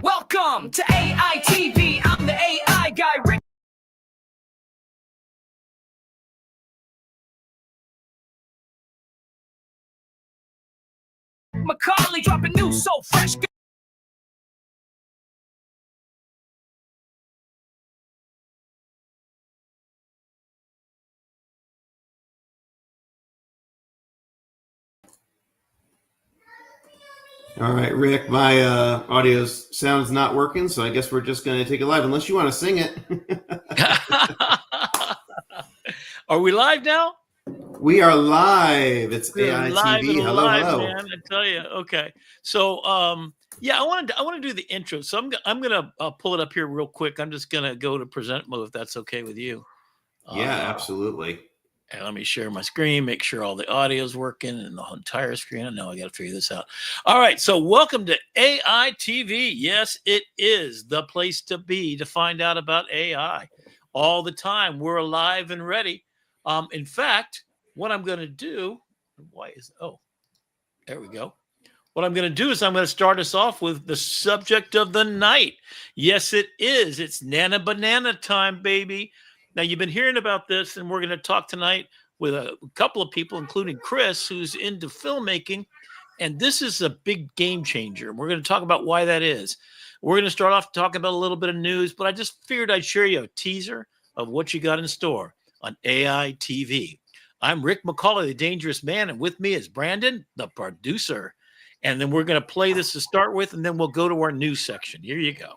Welcome to AITV. I'm the AI guy, Rick. Macaulay dropping news so fresh. All right, Rick, my audio sound's not working, so I guess we're just going to take it live, unless you want to sing it. Are we live now? We are live. It's We're AITV. live and Hello, live, hello. man. I tell you. Okay. So, yeah, I want to do the intro. So I'm gonna pull it up here real quick. I'm just gonna go to present mode if that's okay with you. Yeah, absolutely. And let me share my screen, make sure all the audio is working and the entire screen. I know I got to figure this out. All right. So welcome to AITV. Yes, it is the place to be to find out about AI all the time. We're alive and ready. In fact, what I'm going to do, there we go. What I'm going to do is I'm going to start us off with the subject of the night. Yes, it is. It's Nano Banana time, baby. Now, you've been hearing about this, and we're going to talk tonight with a couple of people, including Chris, who's into filmmaking. And this is a big game changer. We're going to talk about why that is. We're going to start off talking about a little bit of news, but I just figured I'd share you a teaser of what you got in store on AI TV. I'm Rick McCauley, the Dangerous Man, and with me is Brandon, the producer. And then we're going to play this to start with, and then we'll go to our news section. Here you go.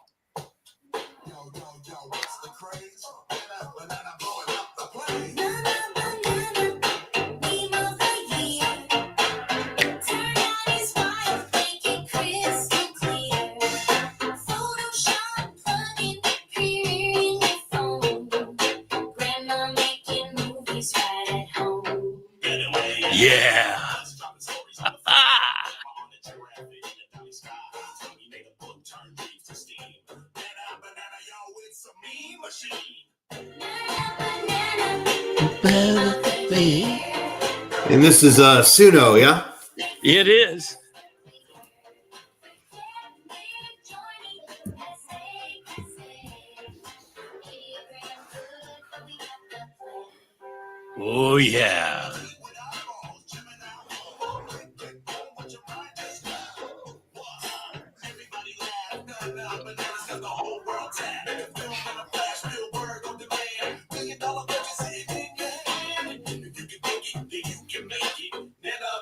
Yeah. And this is Suno, yeah? It is. Oh, yeah.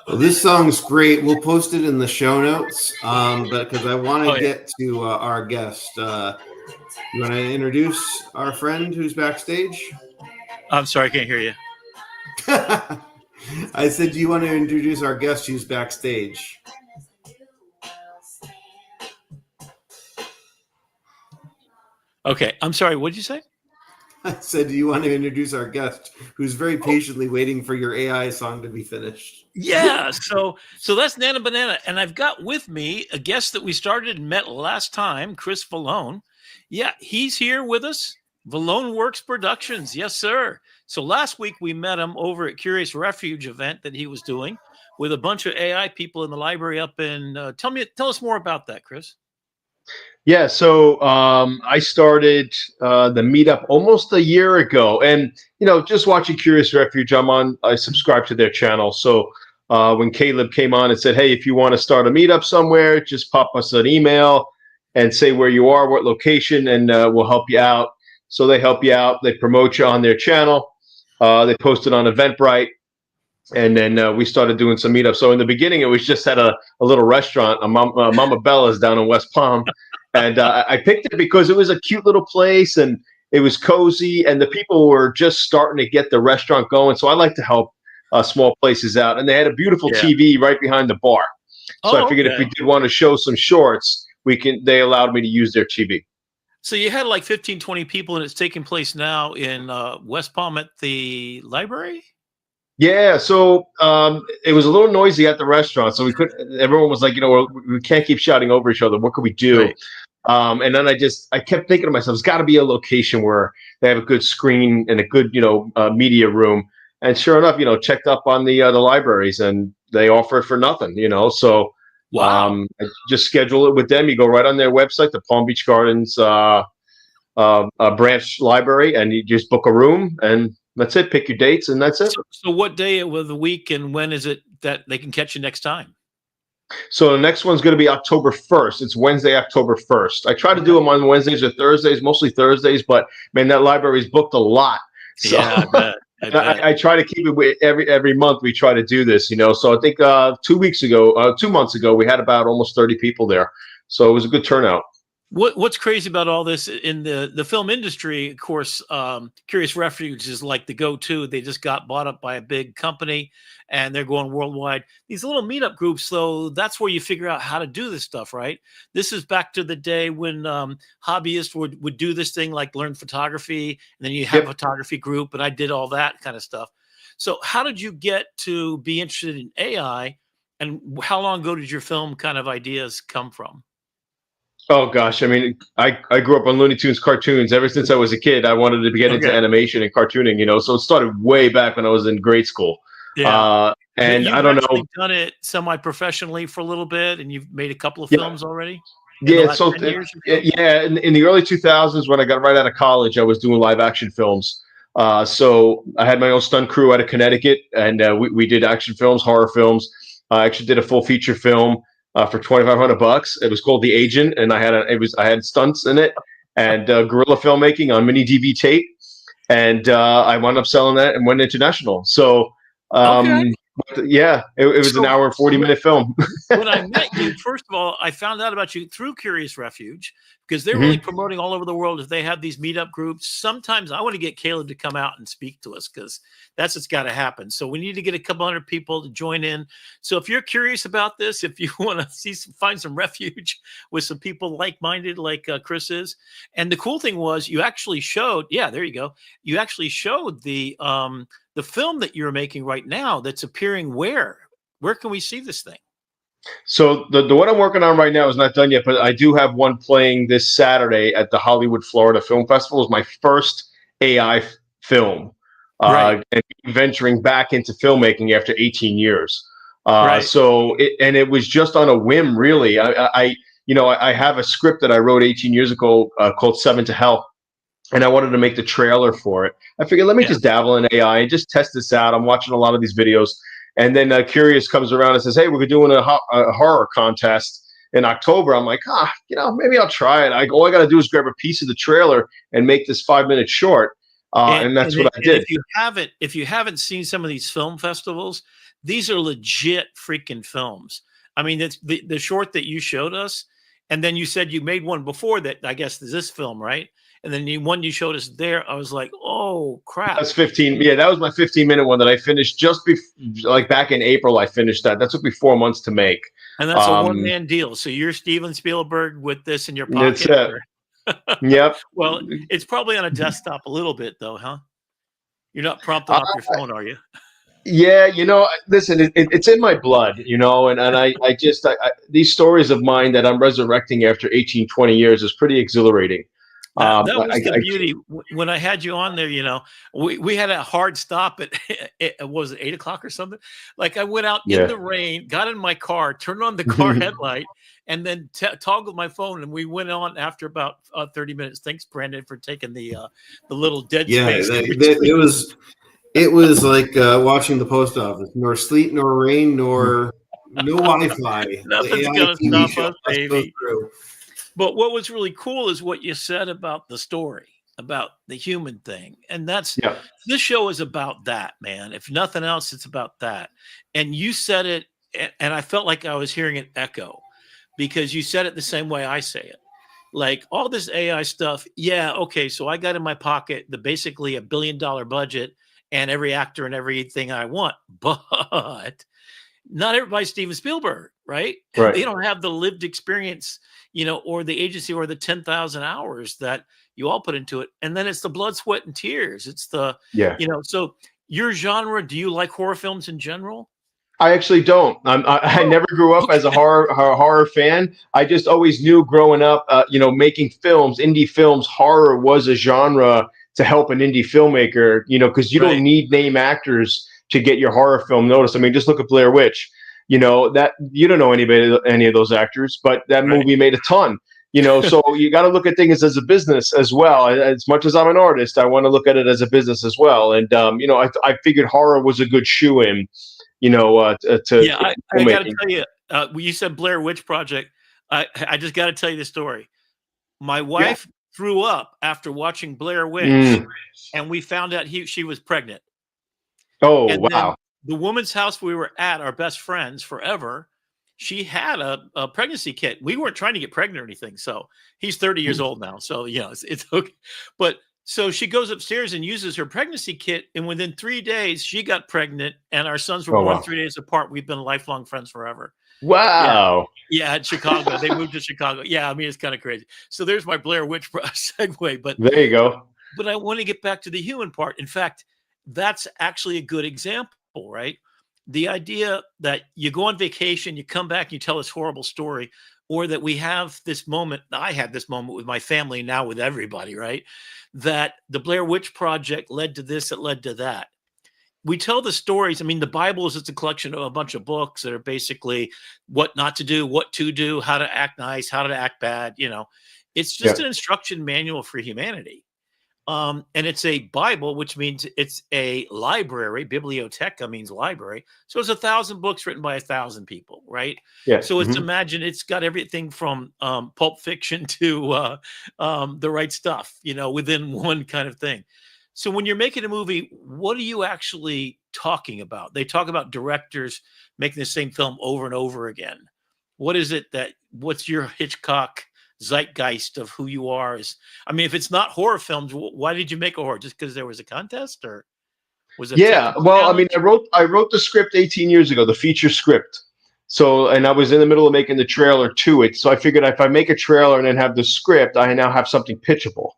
Well, this song's great. We'll post it in the show notes, but because I want to get to our guest. You want to introduce our friend who's backstage? I'm sorry, I can't hear you. I said, do you want to introduce our guest who's backstage? Okay, I'm sorry. What did you say? I said, do you want to introduce our guest who's very patiently waiting for your AI song to be finished? Yeah, so that's Nano Banana. And I've got with me a guest that we started and met last time, Chris Vallone. Yeah, he's here with us. Vallone Works Productions. Yes, sir. So last week we met him over at Curious Refuge event that he was doing with a bunch of AI people in the library up in tell us more about that, Chris. Yeah, so I started the meetup almost a year ago, and just watching Curious Refuge, I subscribe to their channel. So when Caleb came on and said, "Hey, if you want to start a meetup somewhere, just pop us an email and say where you are, what location, and we'll help you out." So they help you out. They promote you on their channel. They post it on Eventbrite. And then we started doing some meetups. So in the beginning, it was just at a little restaurant, Mama Bella's down in West Palm. And I picked it because it was a cute little place and it was cozy and the people were just starting to get the restaurant going. So I like to help small places out. And they had a beautiful TV right behind the bar. So I figured if we did want to show some shorts, they allowed me to use their TV. So you had like 15, 20 people and it's taking place now in West Palm at the library? Yeah, so it was a little noisy at the restaurant, so everyone was like, we can't keep shouting over each other. What could we do? Right. And then I kept thinking to myself, it's got to be a location where they have a good screen and a good, media room. And sure enough, checked up on the libraries and they offer it for nothing, So Wow. I just schedule it with them. You go right on their website, the Palm Beach Gardens branch library, and you just book a room, and that's it. Pick your dates, and that's it. So what day of the week and when is it that they can catch you next time? So the next one's going to be October 1st. It's Wednesday, October 1st. I try to do them on Wednesdays or Thursdays, mostly Thursdays, but man, that library's booked a lot. So Yeah, I bet. I try to keep it every month. We try to do this, So I think 2 months ago, we had about almost 30 people there. So it was a good turnout. What's crazy about all this in the film industry, of course, Curious Refuge is like the go-to. They just got bought up by a big company and they're going worldwide. These little meetup groups, though, that's where you figure out how to do this stuff, right? This is back to the day when hobbyists would do this thing like learn photography, and then you have a photography group, and I did all that kind of stuff. So how did you get to be interested in AI, and how long ago did your film kind of ideas come from? Oh gosh, I mean, I grew up on Looney Tunes cartoons. Ever since I was a kid, I wanted to get into animation and cartooning, so it started way back when I was in grade school. Yeah. And You've I don't know. actually done it semi-professionally for a little bit, and you've made a couple of films already? Yeah, so in the early 2000s, when I got right out of college, I was doing live action films. So I had my own stunt crew out of Connecticut, and we did action films, horror films. I actually did a full feature film for $2,500. It was called The Agent, and I had stunts in it and guerrilla filmmaking on mini DV tape, and I wound up selling that and went international. So it was an hour and 40-minute film. When I met you, first of all, I found out about you through Curious Refuge, because they're really promoting all over the world. If they have these meetup groups, sometimes I want to get Caleb to come out and speak to us, because that's what's got to happen. So we need to get a couple hundred people to join in. So if you're curious about this, if you want to find some refuge with some people like-minded, like Chris is. And the cool thing was you actually showed, there you go. You actually showed the film that you're making right now that's appearing where? Where can we see this thing? So the one I'm working on right now is not done yet, but I do have one playing this Saturday at the Hollywood, Florida Film Festival. It's my first AI film, and venturing back into filmmaking after 18 years. So it was just on a whim, really. I have a script that I wrote 18 years ago called 7 to Hell, and I wanted to make the trailer for it. I figured, let me just dabble in AI and just test this out. I'm watching a lot of these videos. And then Curious comes around and says, hey, we're doing a horror contest in October. I'm like, maybe I'll try it. All I got to do is grab a piece of the trailer and make this 5-minute short. And that's what I did. If you haven't seen some of these film festivals, these are legit freaking films. I mean, it's the short that you showed us. And then you said you made one before that, I guess, is this film, right? And then the one you showed us there, I was like, oh, crap. That's 15. Yeah, that was my 15-minute one that I finished just back in April. I finished that. That took me 4 months to make. And that's a one-man deal. So you're Steven Spielberg with this in your pocket. That's it. Yep. Well, it's probably on a desktop a little bit, though, huh? You're not prompting off your phone, are you? Yeah, listen, it's in my blood, and I these stories of mine that I'm resurrecting after 18, 20 years is pretty exhilarating. That was the beauty. When I had you on there, we had a hard stop at was it 8 o'clock or something? Like I went out in the rain, got in my car, turned on the car headlight, and then toggled my phone, and we went on after about 30 minutes. Thanks, Brandon, for taking the little dead space. It was like watching the post office. Nor sleet, nor rain, nor no Wi-Fi. Nothing's gonna stop us, baby. But what was really cool is what you said about the story, about the human thing. And this show is about that, man. If nothing else, it's about that. And you said it, and I felt like I was hearing an echo, because you said it the same way I say it. Like all this AI stuff. Yeah. Okay. So I got in my pocket basically $1 billion budget and every actor and everything I want, but not everybody's Steven Spielberg, right? They don't have the lived experience, or the agency or the 10,000 hours that you all put into it. And then it's the blood, sweat, and tears. It's so your genre, do you like horror films in general? I actually don't. I never grew up as a horror fan. I just always knew growing up, making films, indie films, horror was a genre to help an indie filmmaker, because you don't need name actors to get your horror film noticed. I mean, just look at Blair Witch. You know, that you don't know any of those actors, but that Right. movie made a ton. You know, so you got to look at things as a business as well. As much as I'm an artist, I want to look at it as a business as well. And you know, I figured horror was a good shoe in. You know, Yeah, I got to filmmaking. tell you, when you said Blair Witch Project, I just got to tell you the story. My Yeah. wife threw up after watching Blair Witch, Mm. and we found out she was pregnant. Oh And then wow. the woman's house we were at, our best friends forever, she had a pregnancy kit. We weren't trying to get pregnant or anything. So he's 30 years old now. So, you know, it's okay. But so she goes upstairs and uses her pregnancy kit. And within 3 days, she got pregnant. And our sons were Oh born wow. 3 days apart. We've been lifelong friends forever. Yeah. Wow. Yeah. In Chicago. They moved to Chicago. Yeah. I mean, it's kind of crazy. So there's my Blair Witch segue. There you go. But I want to get back to the human part. In fact, that's actually a good example, right? The idea that you go on vacation, you come back, you tell this horrible story, or that we have this moment. I had this moment with my family, now with everybody, right? That the Blair Witch Project led to this, it led to that. We tell the stories. I mean, the Bible is just a collection of a bunch of books that are basically what not to do, what to do, how to act nice, how to act bad. You know, it's Yeah. just an instruction manual for humanity. And it's a Bible, which means it's a library. Bibliotheca means library. So it's 1,000 books written by 1,000 people, right? Yeah. So it's Mhm. imagine it's got everything from Pulp Fiction to The Right Stuff, you know, within one kind of thing. So when you're making a movie, what are you actually talking about? They talk about directors making the same film over and over again. What is it what's your Hitchcock zeitgeist of who you are? I mean, if it's not horror films, why did you make a horror? Just because there was a contest, or was it a Yeah, technical well, I mean, challenge? I wrote the script 18 years ago, the feature script. So, and I was in the middle of making the trailer to it. So I figured if I make a trailer and then have the script, I now have something pitchable.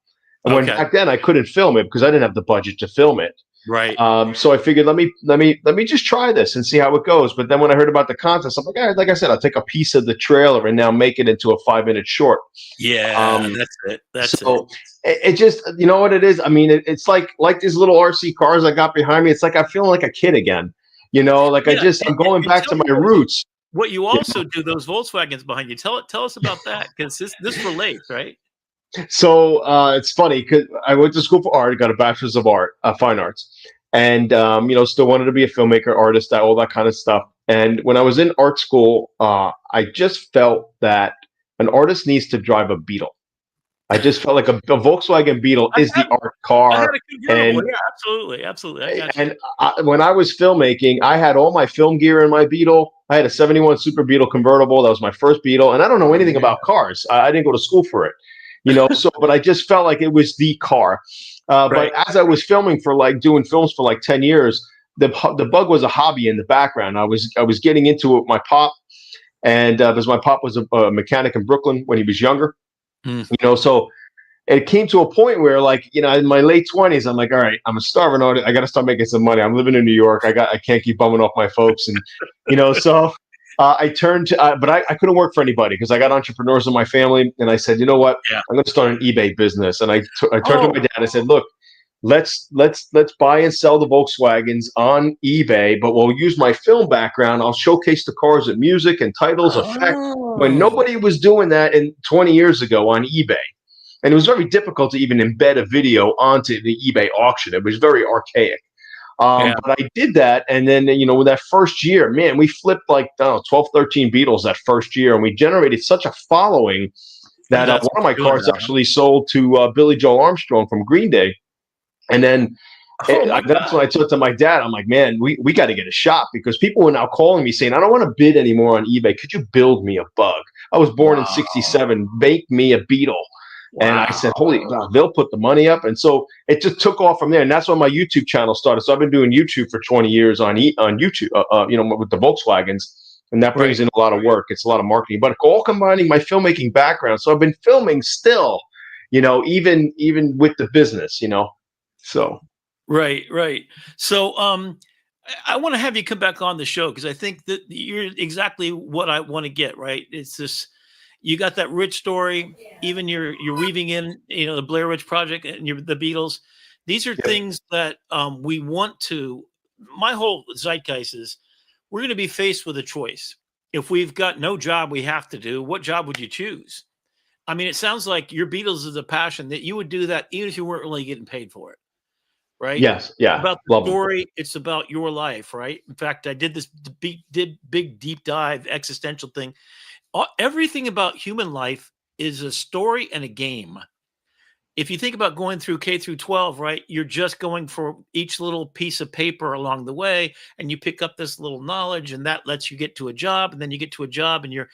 And when Okay, back then I couldn't film it because I didn't have the budget to film it. right. So I figured let me just try this and see how it goes. But then when I heard about the contest, I'm like, all right, like I said, I'll take a piece of the trailer and now make it into a 5-minute short. Yeah, Um, that's it. That's it. so it just, you know what it is? I mean, it's like these little RC cars I got behind me. It's like I'm feeling like a kid again. You know, like Yeah, I'm going and back tell to me my roots. what you You also do. Those Volkswagens behind you. Tell us about that, because this relates, right? So it's funny because I went to school for art, got a bachelor's of art, fine arts, and you know, still wanted to be a filmmaker, artist, all that kind of stuff. And when I was in art school, I just felt that an artist needs to drive a Beetle. I just felt like a Volkswagen Beetle I is the had art I had car, a convertible. and Yeah, absolutely, absolutely. I got you. when I was filmmaking, I had all my film gear in my Beetle. I had a 71 Super Beetle convertible. That was my first Beetle. And I don't know anything about cars. I didn't go to school for it, you know, so, but I just felt like it was the car. But Right. as I was filming for like doing films for like 10 years, the bug was a hobby in the background. I was getting into it with my pop. And because my pop was a mechanic in Brooklyn when he was younger, Mm. you know, so it came to a point where, like, you know, in my late 20s, I'm like, all right, I'm a starving artist. I got to start making some money. I'm living in New York. I can't keep bumming off my folks. And, you know, so I turned to, but I couldn't work for anybody because I got entrepreneurs in my family. And I said, you know what? Yeah. I'm going to start an eBay business. And I turned to Oh, my dad and I said, look, let's buy and sell the Volkswagens on eBay, but we'll use my film background. I'll showcase the cars at music and titles, effect. When oh, nobody was doing that in 20 years ago on eBay. And it was very difficult to even embed a video onto the eBay auction. It was very archaic. yeah. But I did that. And then, you know, with that first year, man, we flipped like, I don't know, 12, 13 Beetles that first year. And we generated such a following that That's one of what my you're doing cars now, huh? actually sold to Billy Joel Armstrong from Green Day. And then Oh my that's God. when I talked to my dad. I'm like, man, we got to get a shop because people were now calling me saying, I don't want to bid anymore on eBay. Could you build me a bug? I was born in Wow. 67. Make me a Beetle. And I said, Wow. holy, they'll put the money up. And so it just took off from there. And that's when my YouTube channel started. So I've been doing YouTube for 20 years on YouTube, you know, with the Volkswagens. And that brings Right. in a lot of work. It's a lot of marketing, but all combining my filmmaking background. So I've been filming still, you know, even with the business, you know. So Right. Right. So, I want to have you come back on the show because I think that you're exactly what I want to get. Right. It's this. You got that rich story. Even you're weaving in, you know, the Blair Witch Project and the Beatles. These are yeah, things that we want to. My whole zeitgeist is we're going to be faced with a choice. If we've got no job we have to do, what job would you choose? I mean, it sounds like your Beatles is a passion that you would do that even if you weren't really getting paid for it, right? Yes. Yeah. About the Love them. story, it's about your life, right? In fact, I did this big deep dive existential thing. Everything about human life is a story and a game. If you think about going through K through 12, right, you're just going for each little piece of paper along the way, and you pick up this little knowledge, and that lets you get to a job, and then you get to a job, and you're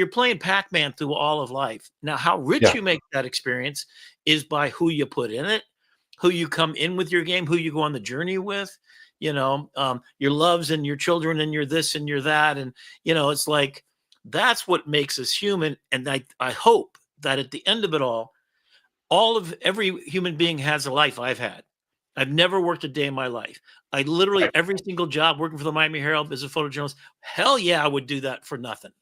playing Pac-Man through all of life. Now, how rich Yeah. you make that experience is by who you put in it, who you come in with your game, who you go on the journey with, your loves and your children and your this and your that. And, it's like, that's what makes us human. And I hope that at the end of it all of every human being has a life I've had. I've never worked a day in my life. I literally, every single job working for the Miami Herald as a photojournalist, hell yeah, I would do that for nothing.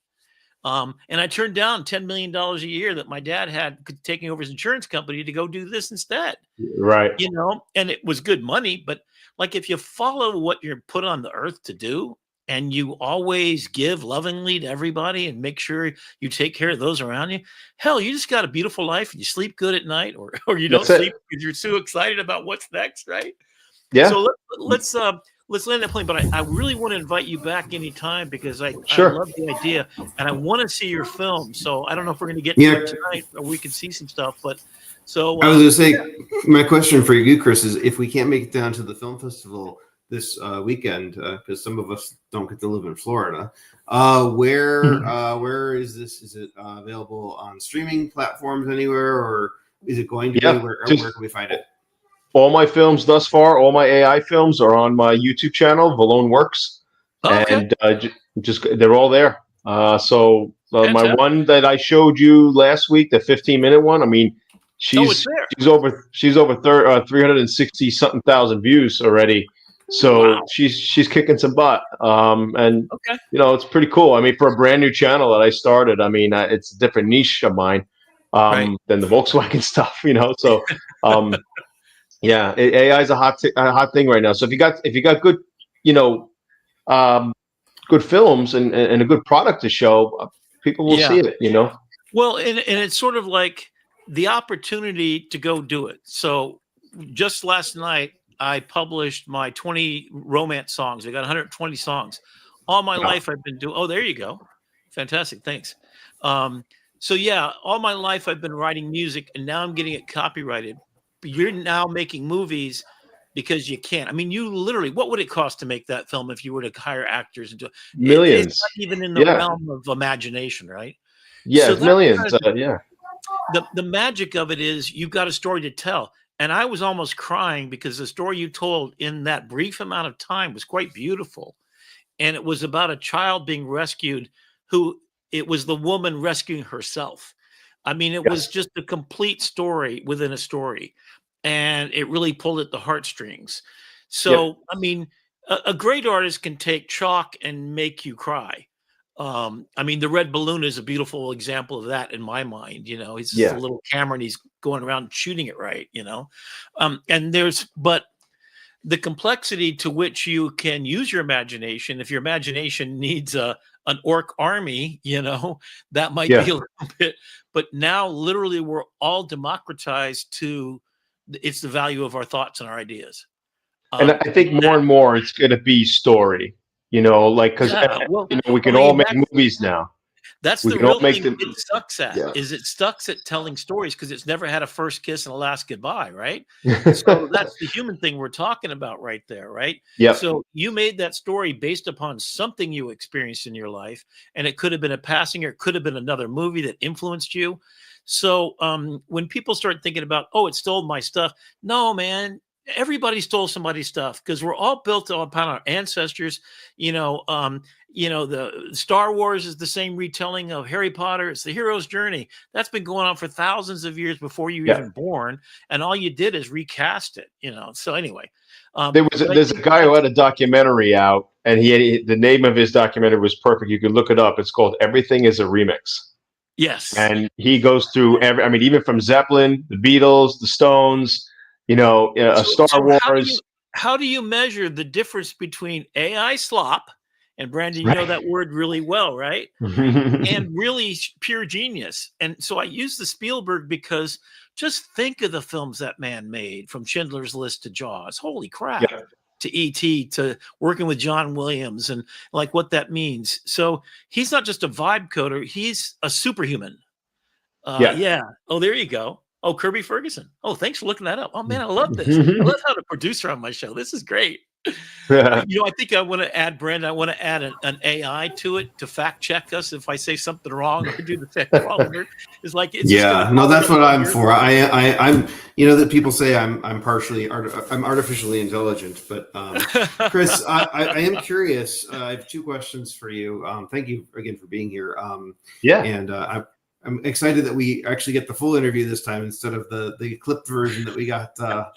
And I turned down $10 million a year that my dad had taking over his insurance company to go do this instead. Right. And it was good money, but like if you follow what you're put on the earth to do, and you always give lovingly to everybody and make sure you take care of those around you, hell, you just got a beautiful life and you sleep good at night, or you don't sleep because you're so excited about what's next, right? Yeah. So let's land that plane. But I really want to invite you back anytime because I love the idea and I want to see your film. So I don't know if we're going to get to it tonight or we can see some stuff. But so I was going to say, my question for you, Chris, is if we can't make it down to the film festival this weekend, because some of us don't get to live in Florida, where is this? Is it available on streaming platforms anywhere, or is it going to be? Where can we find it? All my films thus far, all my AI films are on my YouTube channel, Valone Works, and just they're all there. So my one that I showed you last week, the 15-minute one, I mean, she's over 360 something thousand views already. So she's kicking some butt, and it's pretty cool. I mean, for a brand new channel that I started, I mean, it's a different niche of mine than the Volkswagen stuff, So, yeah, AI is a hot thing right now. So if you got good, good films and a good product to show, people will see it. Well, and it's sort of like the opportunity to go do it. So just last night, I published my 20 romance songs. I got 120 songs. All my life I've been doing. Oh, there you go. Fantastic. Thanks. So yeah, all my life I've been writing music and now I'm getting it copyrighted. But you're now making movies because you can't. I mean, you literally, what would it cost to make that film if you were to hire actors and do it? Millions. It's not even in the realm of imagination, right? Yeah, so it's millions. The magic of it is you've got a story to tell. And I was almost crying because the story you told in that brief amount of time was quite beautiful. And it was about a child being rescued it was the woman rescuing herself. I mean, it was just a complete story within a story. And it really pulled at the heartstrings. So, I mean, a great artist can take chalk and make you cry. I mean, the Red Balloon is a beautiful example of that in my mind. He's just a little camera and he's going around shooting it right, but the complexity to which you can use your imagination, if your imagination needs an orc army, that might be a little bit, but now literally we're all democratized to, it's the value of our thoughts and our ideas. And I think more and more it's going to be story. Because we can all make movies now. That's the real thing it sucks at, is it sucks at telling stories because it's never had a first kiss and a last goodbye, right? So that's the human thing we're talking about right there, right? Yeah. So you made that story based upon something you experienced in your life, and it could have been a passing or it could have been another movie that influenced you. So when people start thinking about, oh, it stole my stuff, no, man. Everybody stole somebody's stuff because we're all built upon our ancestors. The Star Wars is the same retelling of Harry Potter. It's the hero's journey. That's been going on for thousands of years before you were even born. And all you did is recast it, So anyway, there's a guy who had a documentary out and the name of his documentary was perfect. You can look it up. It's called Everything is a Remix. Yes. And he goes through even from Zeppelin, the Beatles, the Stones, Star Wars. How do you measure the difference between AI slop And Brandon, you know that word really well, right? And really pure genius. And so I use the Spielberg because just think of the films that man made, from Schindler's List to Jaws. Holy crap. Yeah. To E.T., to working with John Williams, and like what that means. So he's not just a vibe coder, he's a superhuman. Yeah. Yeah. Oh, there you go. Oh, Kirby Ferguson. Oh, thanks for looking that up. Oh man, I love this. I love having a producer on my show. This is great. I think I want to add, Brandon, I want to add an AI to it to fact check us if I say something wrong or do the fact wrong. It's like, it's no, that's what I'm for. I'm that people say I'm artificially intelligent, but Chris, I am curious. I have two questions for you. Thank you again for being here. And I'm excited that we actually get the full interview this time instead of the clipped version that we got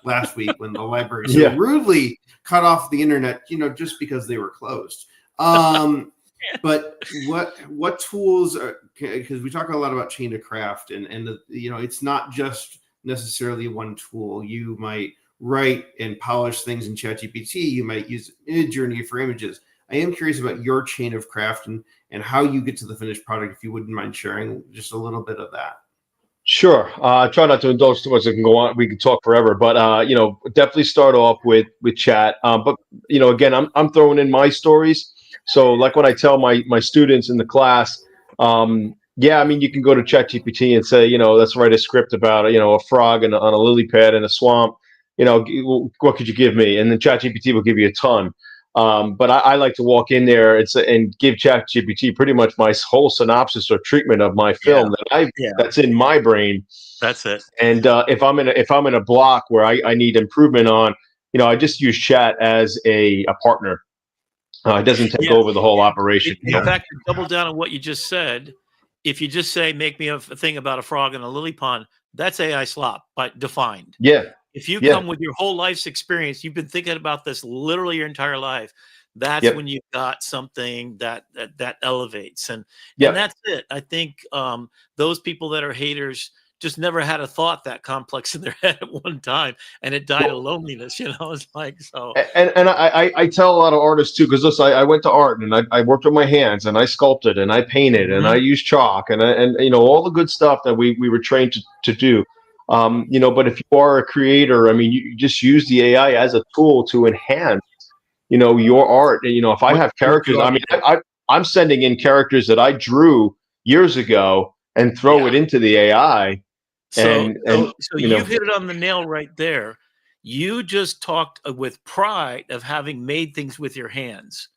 last week when the library so rudely cut off the internet, just because they were closed. But what tools are, because we talk a lot about chain of craft, and it's not just necessarily one tool. You might write and polish things in ChatGPT. You might use Midjourney for images. I am curious about your chain of craft and how you get to the finished product, if you wouldn't mind sharing just a little bit of that. Sure. Try not to indulge too much. It can go on. We can talk forever, but definitely start off with chat. But again, I'm throwing in my stories. So like when I tell my students in the class, you can go to ChatGPT and say, let's write a script about a frog on a lily pad in a swamp. What could you give me? And then ChatGPT will give you a ton. But I like to walk in there and give ChatGPT pretty much my whole synopsis or treatment of my film that's in my brain. That's it. And if I'm in a block where I need improvement on, I just use Chat as a partner. It doesn't take over the whole operation. In fact, to double down on what you just said, if you just say, make me a thing about a frog in a lily pond, that's AI slop, but defined. Yeah. If you come with your whole life's experience, you've been thinking about this literally your entire life, that's when you've got something that elevates. And that's it. I think those people that are haters just never had a thought that complex in their head at one time, and it died of loneliness. It's like, so. And I tell a lot of artists too, because listen, I went to art and I worked with my hands and I sculpted and I painted and I used chalk and all the good stuff that we were trained to do. But if you are a creator, you just use the AI as a tool to enhance, your art. If I have characters, I'm sending in characters that I drew years ago and throw it into the AI. So you've hit it on the nail right there. You just talked with pride of having made things with your hands.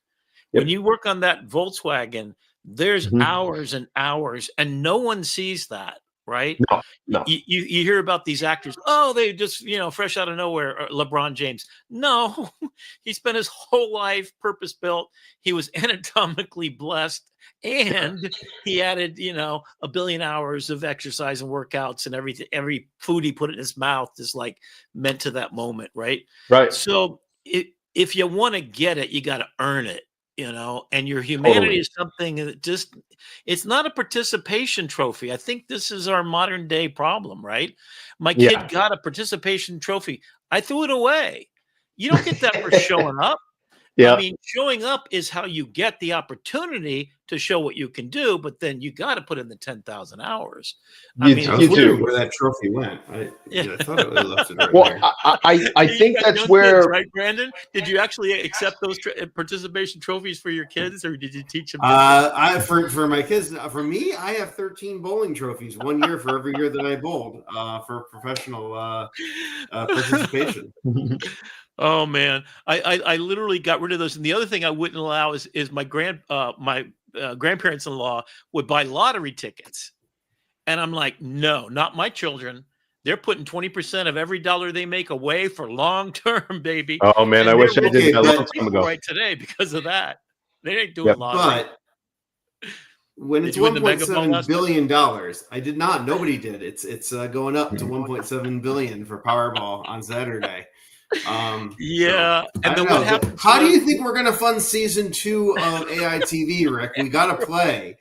When you work on that Volkswagen, there's hours and hours, and no one sees that. Right? No. You hear about these actors. Oh, they just, fresh out of nowhere. LeBron James. No, he spent his whole life purpose built. He was anatomically blessed, and he added, 1 billion hours of exercise and workouts and everything. Every food he put in his mouth is like meant to that moment. Right. Right. So if you want to get it, you got to earn it. And your humanity is something that it's not a participation trophy. I think this is our modern day problem, right? My kid got a participation trophy. I threw it away. You don't get that for showing up. Showing up is how you get the opportunity to show what you can do, but then you got to put in the 10,000 hours. I was wondering where that trophy went. I thought it left it right there. I think that's where, kids, right, Brandon? Did you actually accept those participation trophies for your kids, or did you teach them? For my kids, for me, I have 13 bowling trophies, 1 year for every year that I bowled for professional participation. Oh man, I literally got rid of those. And the other thing I wouldn't allow is my grandparents-in-law would buy lottery tickets, and I'm like, no, not my children. They're putting 20% of every dollar they make away for long term, baby. Oh man, and I wish I did that a long time ago. Right today, because of that, they ain't doing lottery. But when it's $1.7 billion, I did not. Nobody did. It's going up to 1.7 billion for Powerball on Saturday. And then what happens? How do you think we're going to fund season 2 of AITV, Rick? We got to play.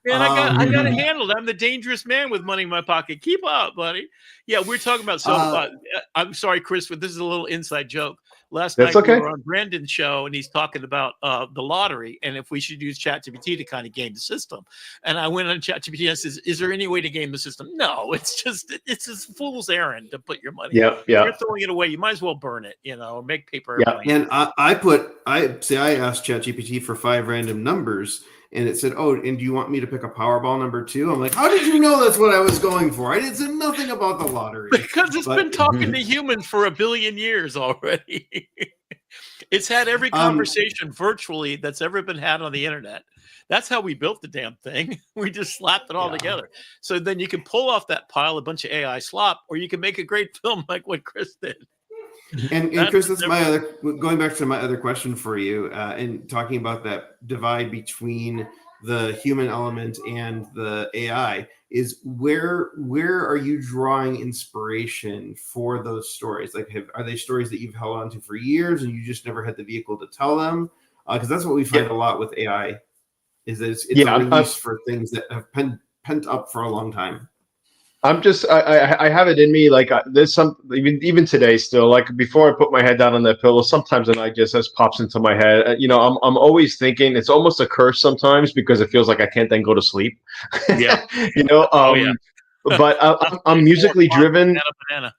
Man, I got it handled. I'm the dangerous man with money in my pocket. Keep up, buddy. Yeah, we're talking about. I'm sorry, Chris, but this is a little inside joke. Last That's night we okay. were on Brandon's show, and he's talking about the lottery and if we should use ChatGPT to kind of game the system. And I went on ChatGPT and says, "Is there any way to game the system?" No, it's a fool's errand to put your money. Yeah, If yeah, you're throwing it away, you might as well burn it, or make paper yeah. airplanes. And I asked ChatGPT for 5 random numbers, and it said, "Oh, and do you want me to pick a Powerball number 2?" I'm like, "How did you know that's what I was going for? I didn't say nothing about the lottery." Because it's But been talking to humans for 1 billion years already. It's had every um, conversation virtually that's ever been had on the internet. That's how we built the damn thing. We just slapped it all Yeah. together. So then you can pull off that pile a bunch of AI slop, or you can make a great film like what Chris did. And That's Chris, the that's my difference. other going back to my other question for you, and talking about that divide between the human element and the AI is where are you drawing inspiration for those stories? Like, are they stories that you've held on to for years and you just never had the vehicle to tell them? Because that's what we Yeah, find a lot with AI is that it's a yeah. release for things that have been pent up for a long time. I'm just I have it in me like there's some even today still like before I put my head down on that pillow sometimes an idea just pops into my head. I'm always thinking it's almost a curse sometimes because it feels like I can't then go to sleep. Yeah. you know Oh, yeah. but I'm Say 4 musically o'clock with driven. Nano Banana.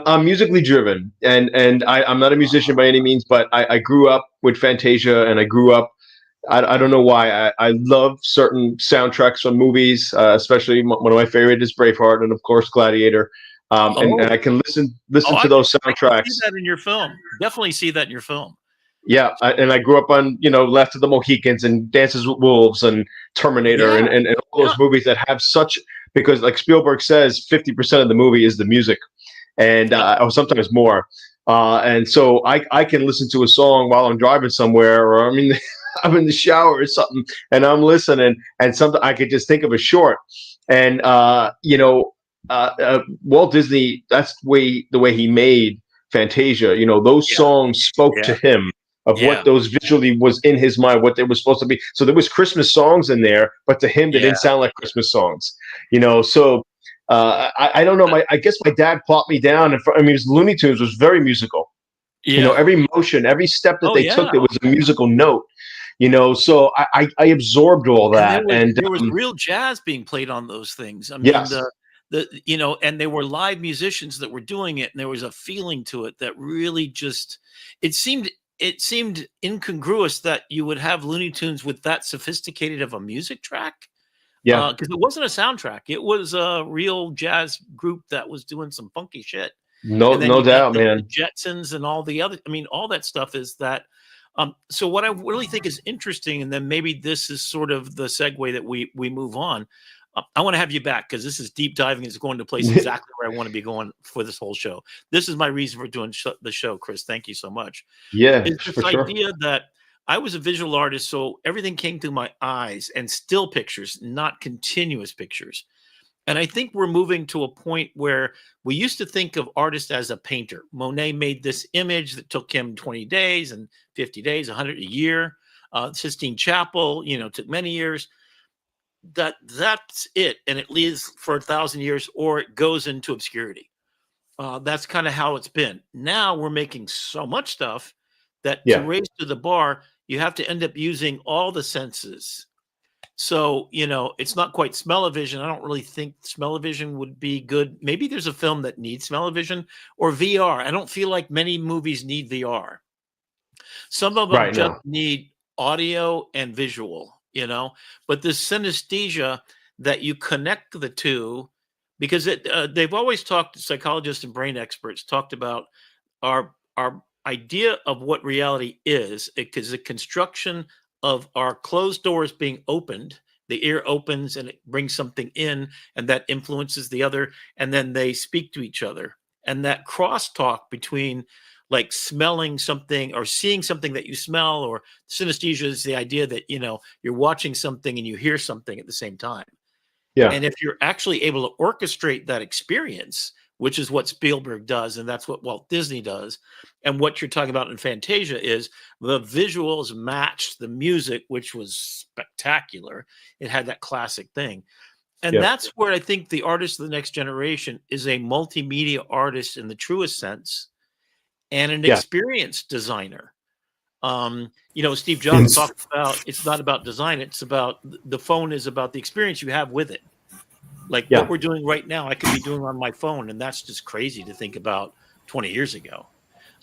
I'm musically driven, and I'm not a musician by any means, but I grew up with Fantasia, and I grew up. I don't know why I love certain soundtracks from movies, especially one of my favorite is Braveheart, and of course Gladiator. And I Oh, can listen to those I can see soundtracks. that in your film. Definitely see that in your film. Yeah, and I grew up on Left of the Mohicans and Dances with Wolves and Terminator Yeah. and all Yeah. those movies that have such because like Spielberg says, 50% of the movie is the music, and Yep. or sometimes more. And so I can listen to a song while I'm driving somewhere, or I'm in the, I'm in the shower or something, and I'm listening, and something I could just think of a short, and Walt Disney. That's the way he made Fantasia. Those Yeah. songs spoke to Yeah. him of Yeah. what those visually was in his mind, what they were supposed to be. So there was Christmas songs in there, but to him they Yeah. didn't sound like Christmas songs. So I don't know. I guess my dad plopped me down, and his Looney Tunes was very musical. Yeah. Every motion, every step that Oh, they took, yeah. there was a musical note. So I absorbed all And that, and there was real jazz being played on those things. I mean, yes, and they were live musicians that were doing it, and there was a feeling to it that really just it seemed incongruous that you would have Looney Tunes with that sophisticated of a music track. yeah, Because it wasn't a soundtrack. It was a real jazz group that was doing some funky shit. no, And then no you got doubt, the man. Jetsons and all the other, I mean, all that stuff is that. So what I really think is interesting, and then maybe this is sort of the segue that we move on. I want to have you back because this is deep diving. It's going to place exactly where I want to be going for this whole show. This is my reason for doing the show, Chris. Thank you so much. Yeah, Is this for sure. idea that I was a visual artist, so everything came through my eyes and still pictures, not continuous pictures. And I think we're moving to a point where we used to think of artists as a painter. Monet made this image that took him 20 days and 50 days, 100 a year. Sistine Chapel, took many years. That's it, and it lives for 1,000 years, or it goes into obscurity. That's kind of how it's been. Now we're making so much stuff that to Yeah, raise to the bar, you have to end up using all the senses. So, it's not quite smell-o-vision. I don't really think smell-o-vision would be good. Maybe there's a film that needs smell-o-vision or VR. I don't feel like many movies need VR. Some of them right. just No, need audio and visual. But this synesthesia that you connect the two, because they've always talked, psychologists and brain experts talked about our idea of what reality is, because the construction of our closed doors being opened, the ear opens and it brings something in, and that influences the other, and then they speak to each other. And that crosstalk between like smelling something or seeing something that you smell, or synesthesia is the idea that you're watching something and you hear something at the same time. yeah, And if you're actually able to orchestrate that experience, which is what Spielberg does, and that's what Walt Disney does, and what you're talking about in Fantasia is the visuals matched the music, which was spectacular. It had that classic thing. And yeah, that's where I think the artist of the next generation is a multimedia artist in the truest sense. and an Yeah. experience designer. Steve And Jobs talked about it's not about design, it's about the phone is about the experience you have with it. Like what Yeah. we're doing right now, I could be doing on my phone, and that's just crazy to think about 20 years ago.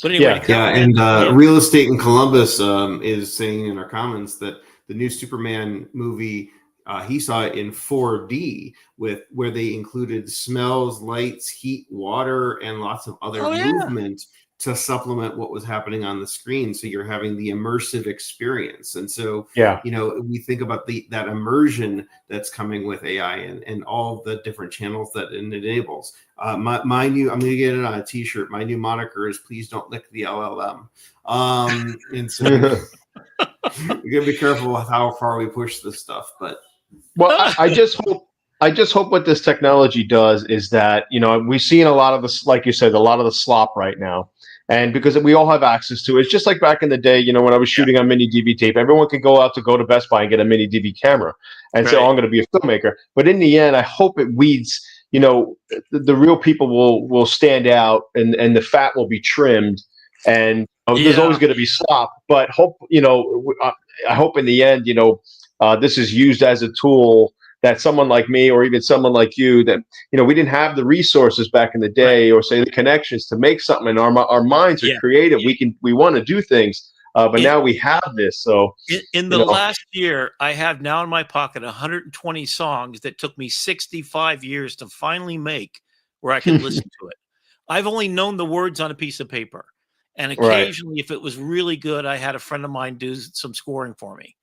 But anyway, to Yeah. yeah, come and in, Real Estate in Columbus is saying in our comments that the new Superman movie, he saw it in 4D with where they included smells, lights, heat, water, and lots of other oh yeah, movement to supplement what was happening on the screen. So you're having the immersive experience. And so, Yeah. we think about that immersion that's coming with AI and all the different channels that it enables. My new, I'm going to get it on a t-shirt. My new moniker is "Please don't lick the LLM." And so we got to be careful with how far we push this stuff. But Well, I just hope what this technology does is that, we've seen a lot of this, like you said, a lot of the slop right now. And because we all have access to it, it's just like back in the day, when I was shooting on mini DV tape, everyone could go to Best Buy and get a mini DV camera and say, oh, right. I'm going to be a filmmaker. But in the end, I hope it weeds, the real people will stand out and the fat will be trimmed. And there's always Yeah, going to be slop, but I hope in the end, this is used as a tool that someone like me or even someone like you that we didn't have the resources back in the right. day or say the connections to make something, and our minds are Yeah. creative. We want to do things, but In, now we have this. So in the last year, I have now in my pocket 120 songs that took me 65 years to finally make where I could listen to it. I've only known the words on a piece of paper. And right, occasionally, if it was really good, I had a friend of mine do some scoring for me.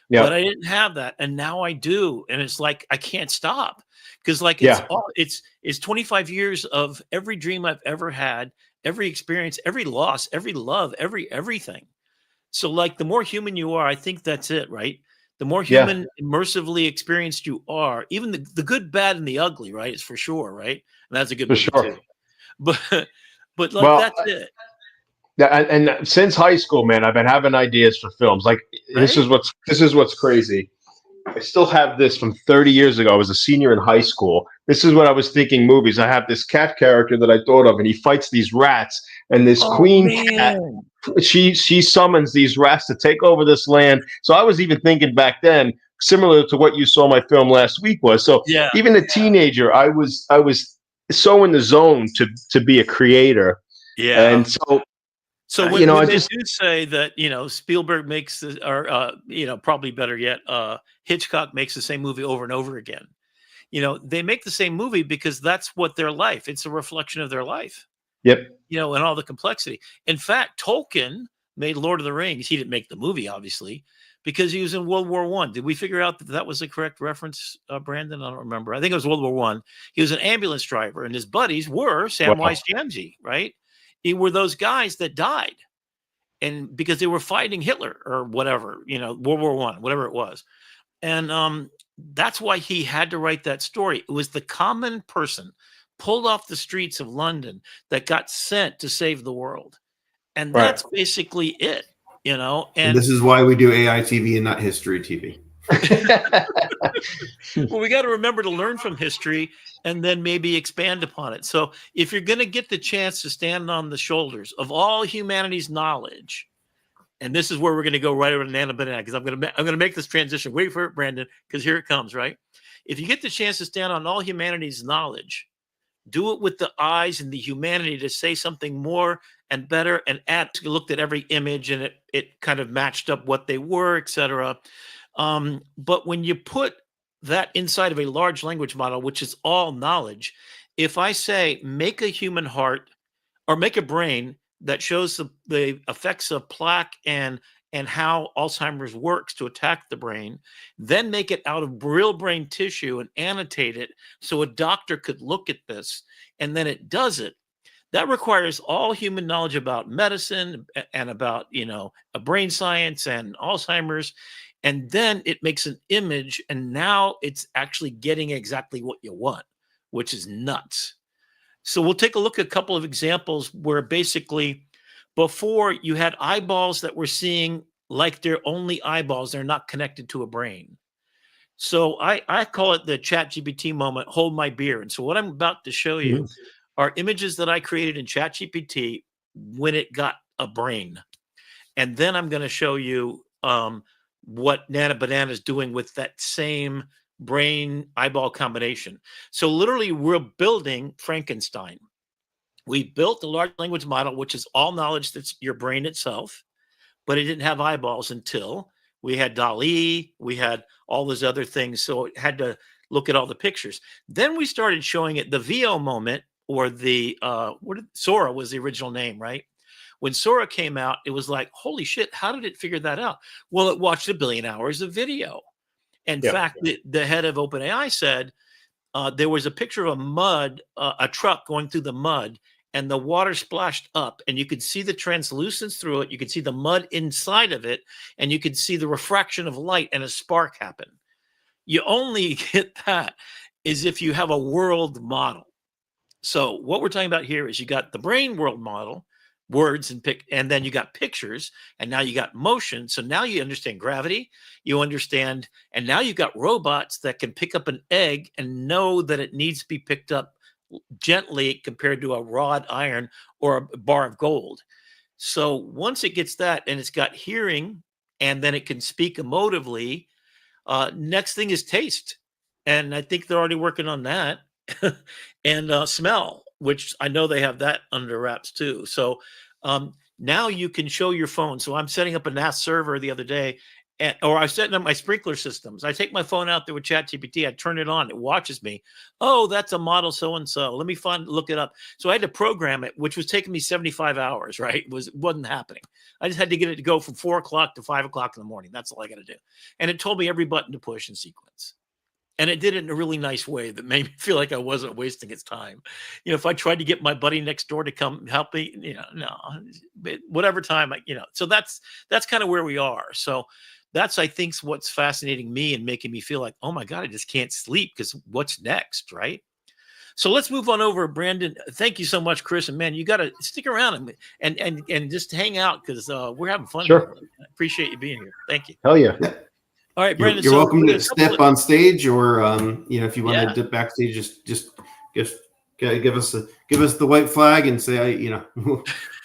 yeah, But I didn't have that, and now I do, and it's like I can't stop because like yeah, it's 25 years of every dream I've ever had, every experience, every loss, every love, everything. So like the more human you are, I think that's it, right? The more yeah, human, immersively experienced you are, even the good, bad, and the ugly, right? It's for sure, right? And that's a good for movie sure. too. But but like Well, that's it, yeah, and since high school, man, I've been having ideas for films. Like right? this is what's crazy. I still have this from 30 years ago. I was a senior in high school. This is when I was thinking movies. I have this cat character that I thought of, and he fights these rats. And this Oh queen cat, man. she summons these rats to take over this land. So I was even thinking back then, similar to what you saw my film last week was. So Yeah. even a teenager, I was so in the zone to be a creator, Yeah. and so So I when they just do say that, Spielberg makes or probably better yet, Hitchcock makes the same movie over and over again. They make the same movie because that's what their life. It's a reflection of their life. yep. And all the complexity. In fact, Tolkien made Lord of the Rings. He didn't make the movie, obviously, because he was in World War One. Did we figure out that that was the correct reference, Brandon? I don't remember. I think it was World War One. He was an ambulance driver, and his buddies were Wow. Samwise Gamgee, right? They were those guys that died, and because they were fighting Hitler or whatever, World War One, whatever it was. And that's why he had to write that story. It was the common person pulled off the streets of London that got sent to save the world. And Right. that's basically it, and and this is why we do AITV and not History TV. well, we got to remember to learn from history and then maybe expand upon it. So if you're going to get the chance to stand on the shoulders of all humanity's knowledge, and this is where we're going to go right over to Nano Banana because I'm going to make this transition. Wait for it, Brandon, because here it comes. Right, if you get the chance to stand on all humanity's knowledge, do it with the eyes and the humanity to say something more and better. And looked at every image and it kind of matched up what they were, etc. But when you put that inside of a large language model, which is all knowledge, if I say make a human heart or make a brain that shows the effects of plaque and how Alzheimer's works to attack the brain, then make it out of real brain tissue and annotate it so a doctor could look at this, and then it does it. That requires all human knowledge about medicine and about, a brain science and Alzheimer's. And then it makes an image, and now it's actually getting exactly what you want, which is nuts. So we'll take a look at a couple of examples where basically before you had eyeballs that were seeing like they're only eyeballs, they're not connected to a brain. So I call it the ChatGPT moment, hold my beer. And so what I'm about to show you Mhm. are images that I created in ChatGPT when it got a brain. And then I'm going to show you what Nano Banana is doing with that same brain eyeball combination. So literally, we're building Frankenstein. We built the large language model, which is all knowledge that's your brain itself, but it didn't have eyeballs until we had DALL-E, we had all those other things. So it had to look at all the pictures. Then we started showing it the VO moment, or the Sora was the original name, right? When Sora came out, it was like, holy shit, how did it figure that out? Well, it watched 1 billion hours of video. In fact, the head of OpenAI said there was a picture of a truck going through the mud, and the water splashed up, and you could see the translucence through it. You could see the mud inside of it, and you could see the refraction of light, and a spark happen. You only get that is if you have a world model. So what we're talking about here is you got the brain world model, words and then you got pictures, and now you got motion. So now you understand gravity, you understand, and now you've got robots that can pick up an egg and know that it needs to be picked up gently compared to a rod iron or a bar of gold. So once it gets that, and it's got hearing, and then it can speak emotively, next thing is taste. And I think they're already working on that. And smell, which I know they have that under wraps too. So now you can show your phone. So I'm setting up a NAS server the other day, or I was setting up my sprinkler systems. I take my phone out there with ChatGPT, I turn it on, it watches me. Oh, that's a model so-and-so. Let me look it up. So I had to program it, which was taking me 75 hours, right? It wasn't happening. I just had to get it to go from 4 o'clock to 5 o'clock in the morning. That's all I got to do. And it told me every button to push in sequence. And it did it in a really nice way that made me feel like I wasn't wasting its time. If I tried to get my buddy next door to come help me, no, whatever time, so that's kind of where we are. So that's, I think, what's fascinating me and making me feel like, oh my God, I just can't sleep because what's next, right? So let's move on over, Brandon. Thank you so much, Chris. And man, you got to stick around and just hang out because we're having fun. Sure. Here. I appreciate you being here. Thank you. Hell yeah. All right, Brandon. You're welcome to step on stage, or if you want to dip backstage, just give us the white flag and say,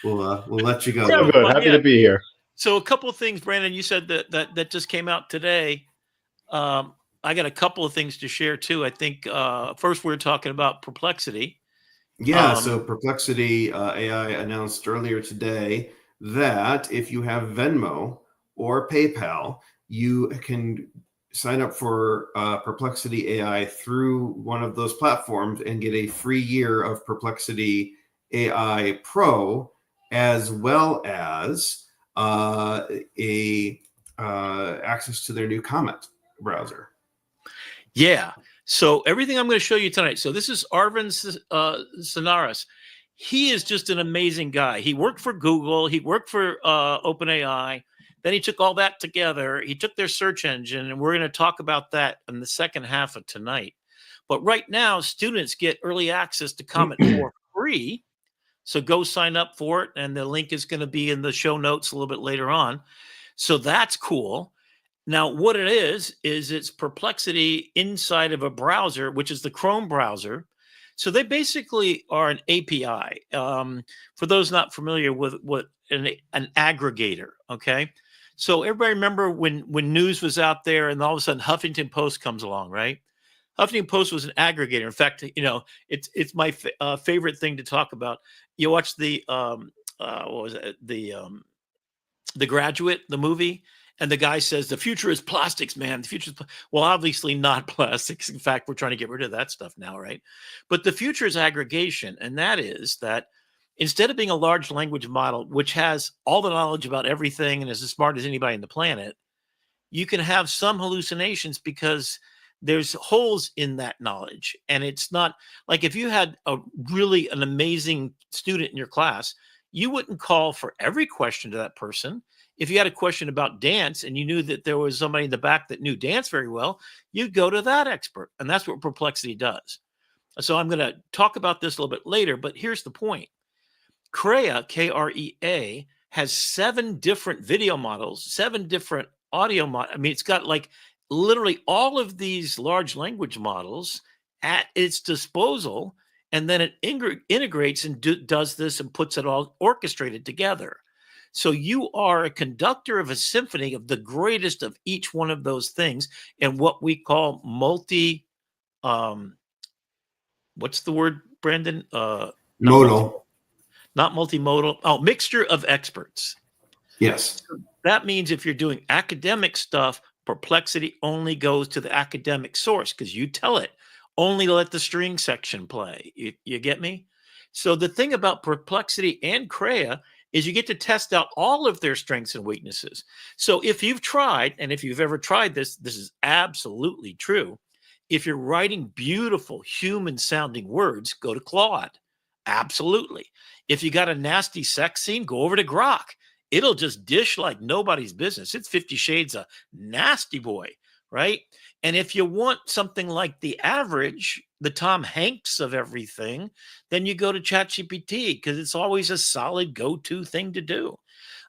we'll let you go. Yeah, good. Happy to be here. So a couple of things, Brandon. You said that just came out today. I got a couple of things to share too. I think first we're talking about Perplexity. Yeah. So Perplexity AI announced earlier today that if you have Venmo or PayPal, you can sign up for Perplexity AI through one of those platforms and get a free year of Perplexity AI Pro, as well as access to their new Comet browser. Yeah. So everything I'm going to show you tonight. So this is Arvind Sanaras. He is just an amazing guy. He worked for Google. He worked for OpenAI. Then he took all that together. He took their search engine, and we're going to talk about that in the second half of tonight. But right now, students get early access to Comet for free. So go sign up for it, and the link is going to be in the show notes a little bit later on. So that's cool. Now, what it is it's Perplexity inside of a browser, which is the Chrome browser. So they basically are an API. For those not familiar with what an aggregator, okay? So everybody remember when news was out there and all of a sudden Huffington Post comes along, right? Huffington Post was an aggregator. In fact, it's my favorite thing to talk about. You watch the what was it? The Graduate, the movie, and the guy says the future is plastics, man. The future is well, obviously not plastics. In fact, we're trying to get rid of that stuff now, right? But the future is aggregation, and that is that instead of being a large language model, which has all the knowledge about everything and is as smart as anybody on the planet, you can have some hallucinations because there's holes in that knowledge. And it's not like if you had an amazing student in your class, you wouldn't call for every question to that person. If you had a question about dance and you knew that there was somebody in the back that knew dance very well, you'd go to that expert. And that's what Perplexity does. So I'm going to talk about this a little bit later, but here's the point. Krea, K-R-E-A, has 7 different video models, 7 different audio models. I mean, it's got like literally all of these large language models at its disposal, and then it integrates and does this and puts it all orchestrated together. So you are a conductor of a symphony of the greatest of each one of those things, and what we call what's the word, Brandon? Modal. Not multimodal. Oh, mixture of experts. Yes. That means if you're doing academic stuff, Perplexity only goes to the academic source because you tell it only let the string section play. You get me? So the thing about Perplexity and Crea is you get to test out all of their strengths and weaknesses. So if you've tried, and if you've ever tried this, this is absolutely true. If you're writing beautiful human sounding words, go to Claude. Absolutely. If you got a nasty sex scene, go over to Grok. It'll just dish like nobody's business. It's 50 Shades of Nasty Boy, right? And if you want something like the average, the Tom Hanks of everything, then you go to ChatGPT because it's always a solid go-to thing to do.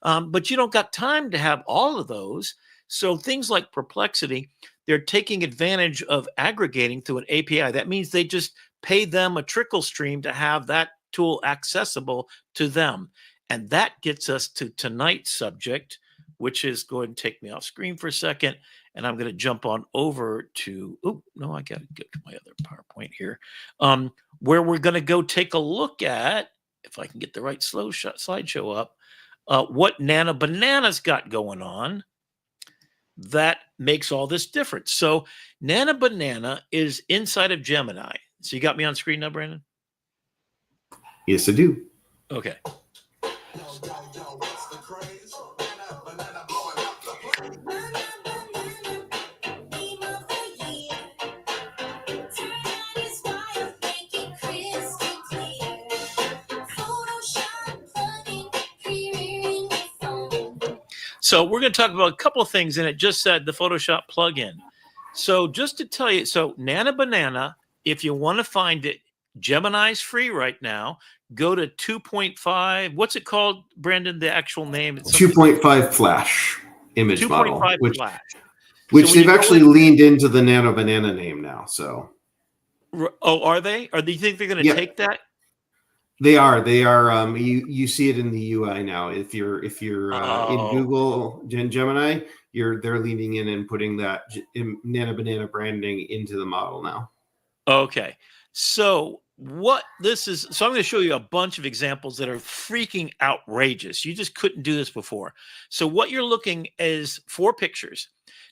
But you don't got time to have all of those. So things like Perplexity, they're taking advantage of aggregating through an API. That means they just pay them a trickle stream to have that tool accessible to them. And that gets us to tonight's subject, which is going to take me off screen for a second. And I'm going to jump on over to, oh, no, I got to go to my other PowerPoint here, where we're going to go take a look at, if I can get the right slideshow up, what Nano Banana's got going on that makes all this difference. So Nano Banana is inside of Gemini. So you got me on screen now, Brandon? Yes, I do. Okay. So we're going to talk about a couple of things, and it just said the Photoshop plugin. So just to tell you, so Nano Banana, if you want to find it, Gemini's free right now. Go to 2.5. What's it called, Brandon? The actual name? It's 2.5 Flash image model, 2.5 Flash. which So they've actually leaned into the Nano Banana name now. So, oh, are they? Or do you think they're going to take that? They are. You see it in the UI now. If you're in Google Gemini, they're leaning in and putting that Nano Banana branding into the model now. Okay. So what this is, so I'm going to show you a bunch of examples that are freaking outrageous. You just couldn't do this before. So what you're looking is 4 pictures.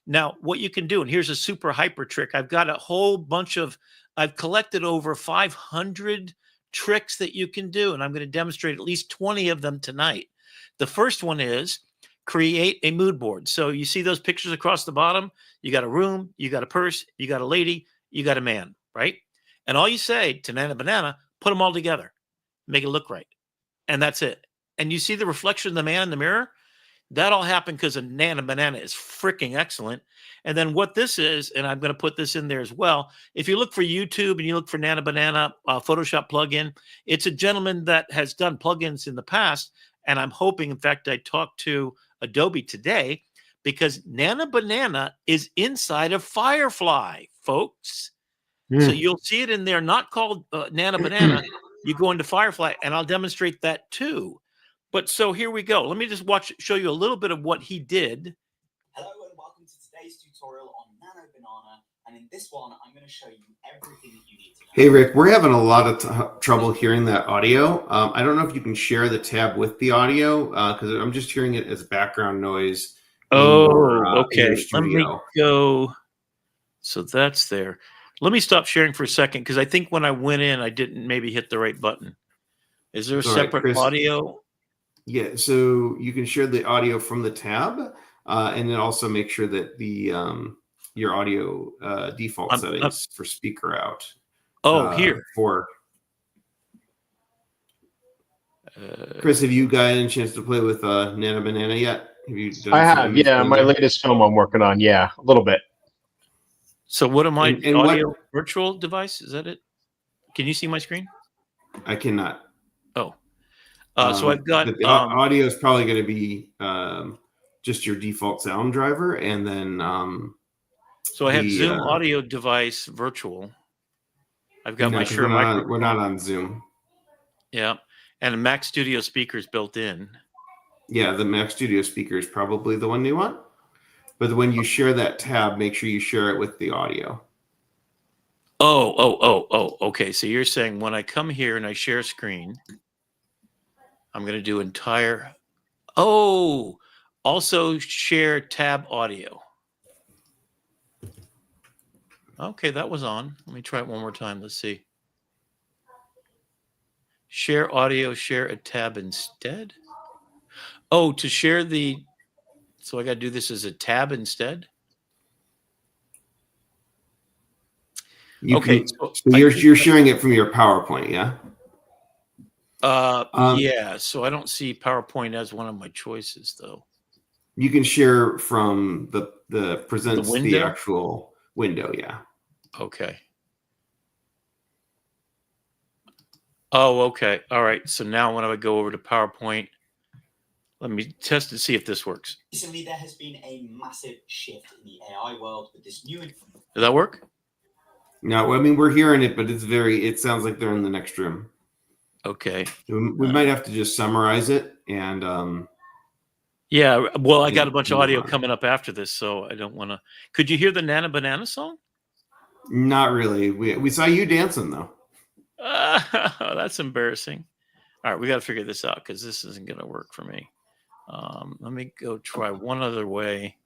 Now, what you can do, and here's a super hyper trick. I've got a whole bunch of, I've collected over 500 tricks that you can do, and I'm going to demonstrate at least 20 of them tonight. The first one is create a mood board. So you see those pictures across the bottom? You got a room, you got a purse, you got a lady, you got a man, right? And all you say to Nano Banana, put them all together, make it look right. And that's it. And you see the reflection of the man in the mirror? That all happened because a Nano Banana is freaking excellent. And then what this is, and I'm going to put this in there as well. If you look for YouTube and you look for Nano Banana Photoshop plugin, it's a gentleman that has done plugins in the past. And I'm hoping, in fact, I talked to Adobe today because Nano Banana is inside of Firefly, folks. So you'll see it in there, not called Nano Banana. You go into Firefly, and I'll demonstrate that too. But so here we go. Let me just show you a little bit of what he did. Hello and welcome to today's tutorial on Nano Banana. And in this one, I'm going to show you everything that you need to know. Hey, Rick, we're having a lot of trouble hearing that audio. I don't know if you can share the tab with the audio because I'm just hearing it as background noise. Okay. Let me go. So that's there. Let me stop sharing for a second because I think when I went in, I didn't maybe hit the right button. Is there a separate audio? Yeah, so you can share the audio from the tab, and then also make sure that the your audio default settings for speaker out. Here. Chris, have you got any chance to play with Nano Banana yet? Have you done I have, yeah. My latest film I'm working on, yeah, a little bit. So what am I? Audio virtual device? Is that it? Can you see my screen? I cannot. Oh. So I've got the audio is probably going to be just your default sound driver, and then so I have Zoom audio device virtual. I've got No, my 'cause Shure microphone. we're not on Zoom. Yeah, and a Mac Studio speakers built in. Yeah, the Mac Studio speaker is probably the one you want. But when you share that tab, make sure you share it with the audio. Oh. Okay, so you're saying when I come here and I share screen, I'm going to do entire. Oh, also share tab audio. Okay, that was on. Let me try it one more time. Let's see. Share audio, share a tab instead. Oh, to share the. So I got to do this as a tab instead. Okay, So you're sharing it from your PowerPoint, yeah? Yeah. So I don't see PowerPoint as one of my choices, though. You can share from the presents the window? actual window, yeah. Okay. Oh, okay. All right. So now when I would go over to PowerPoint, let me test to see if this works. Recently, there has been a massive shift in the AI world with this new. Does that work? No, I mean, we're hearing it, but it sounds like they're in the next room. Okay. We might have to just summarize it and yeah. Well, I got a bunch of move audio on. coming up after this, so I don't want to. Could you hear the Nano Banana song? Not really. We saw you dancing though. That's embarrassing. All right, we got to figure this out because this isn't going to work for me. Let me go try one other way.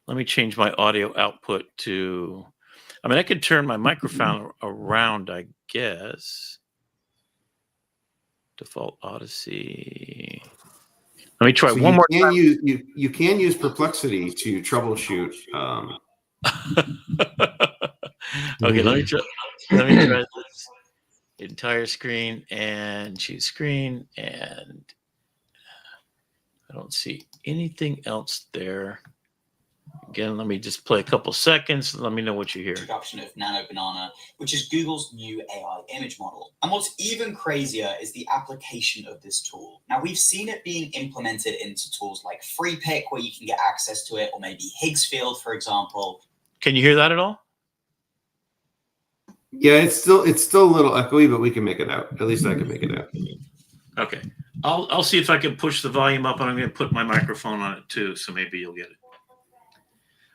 Let me change my audio output to. I mean, I can turn my microphone around, I guess. Default Odyssey. Let me try one more time. You can use Perplexity to troubleshoot. Okay, let me try this entire screen and choose screen, and I don't see anything else there. Again, let me just play a couple seconds. Let me know what you hear. Introduction of Nano Banana, which is Google's new AI image model. And what's even crazier is the application of this tool. Now, we've seen it being implemented into tools like FreePic, where you can get access to it, or maybe Higgsfield, for example. Can you hear that at all? Yeah, it's still a little echoey, but we can make it out. At least I can make it out. Okay, I'll see if I can push the volume up, and I'm going to put my microphone on it too, so maybe you'll get it.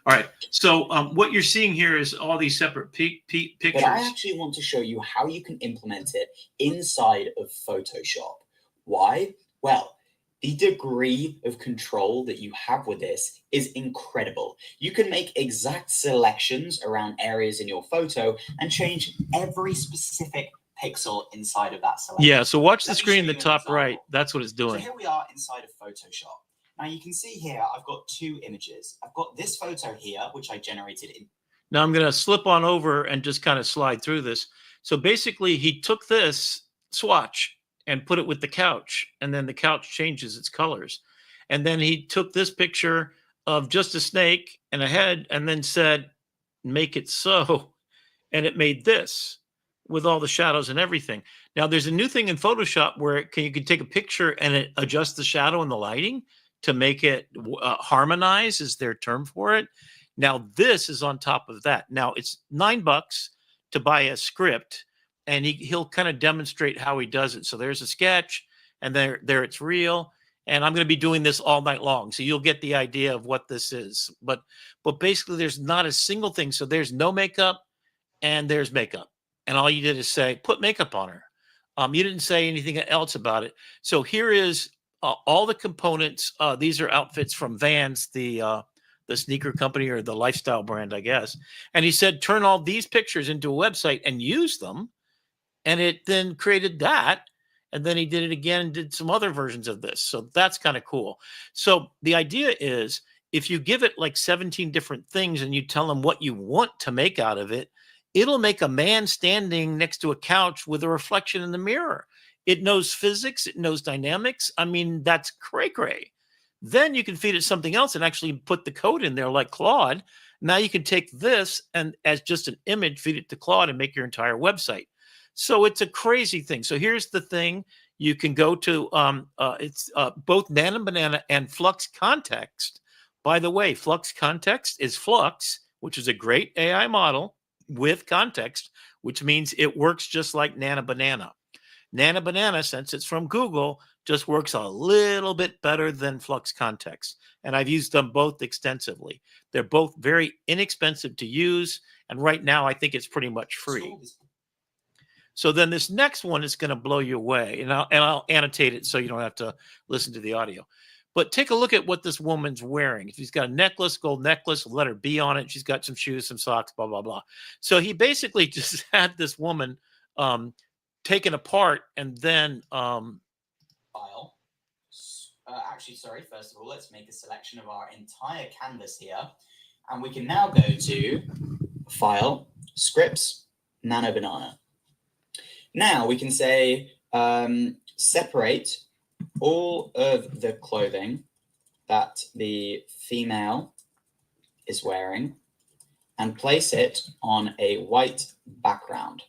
All right. So what you're seeing here is all these separate pictures. But I actually want to show you how you can implement it inside of Photoshop. Why? Well, the degree of control that you have with this is incredible. You can make exact selections around areas in your photo and change every specific pixel inside of that selection. Yeah, so watch the screen in the top right. That's what it's doing. So here we are inside of Photoshop. Now you can see here, I've got two images. I've got this photo here, which I generated in. Now I'm going to slip on over and just kind of slide through this. So basically he took this swatch and put it with the couch, and then the couch changes its colors. And then he took this picture of just a snake and a head and then said, make it so. And it made this with all the shadows and everything. Now there's a new thing in Photoshop where you can take a picture and it adjusts the shadow and the lighting to make it harmonize, is their term for it. Now this is on top of that. Now it's $9 to buy a script, and he'll kind of demonstrate how he does it. So there's a sketch, and there it's real. And I'm going to be doing this all night long, so you'll get the idea of what this is. But basically, there's not a single thing. So there's no makeup, and there's makeup, and all you did is say put makeup on her. You didn't say anything else about it. So here is all the components. These are outfits from Vans, the sneaker company or the lifestyle brand, I guess. And he said, turn all these pictures into a website and use them. And it then created that. And then he did it again and did some other versions of this. So that's kind of cool. So the idea is, if you give it like 17 different things and you tell them what you want to make out of it, it'll make a man standing next to a couch with a reflection in the mirror. It knows physics. It knows dynamics. I mean, that's cray-cray. Then you can feed it something else and actually put the code in there like Claude. Now you can take this and as just an image, feed it to Claude and make your entire website. So it's a crazy thing. So here's the thing. You can go to it's both Nano Banana and Flux Context. By the way, Flux Context is Flux, which is a great AI model. with context, which means it works just like Nano Banana. Nano Banana, since it's from Google, just works a little bit better than Flux Context. And I've used them both extensively. They're both very inexpensive to use. And right now, I think it's pretty much free. So then this next one is going to blow you away. And I'll annotate it so you don't have to listen to the audio. But take a look at what this woman's wearing. She's got a necklace, gold necklace, letter B on it. She's got some shoes, some socks, blah, blah, blah. So he basically just had this woman taken apart and then file. Actually, sorry, first of all, let's make a selection of our entire canvas here. And we can now go to File, Scripts, Nano Banana. Now we can say separate all of the clothing that the female is wearing and place it on a white background.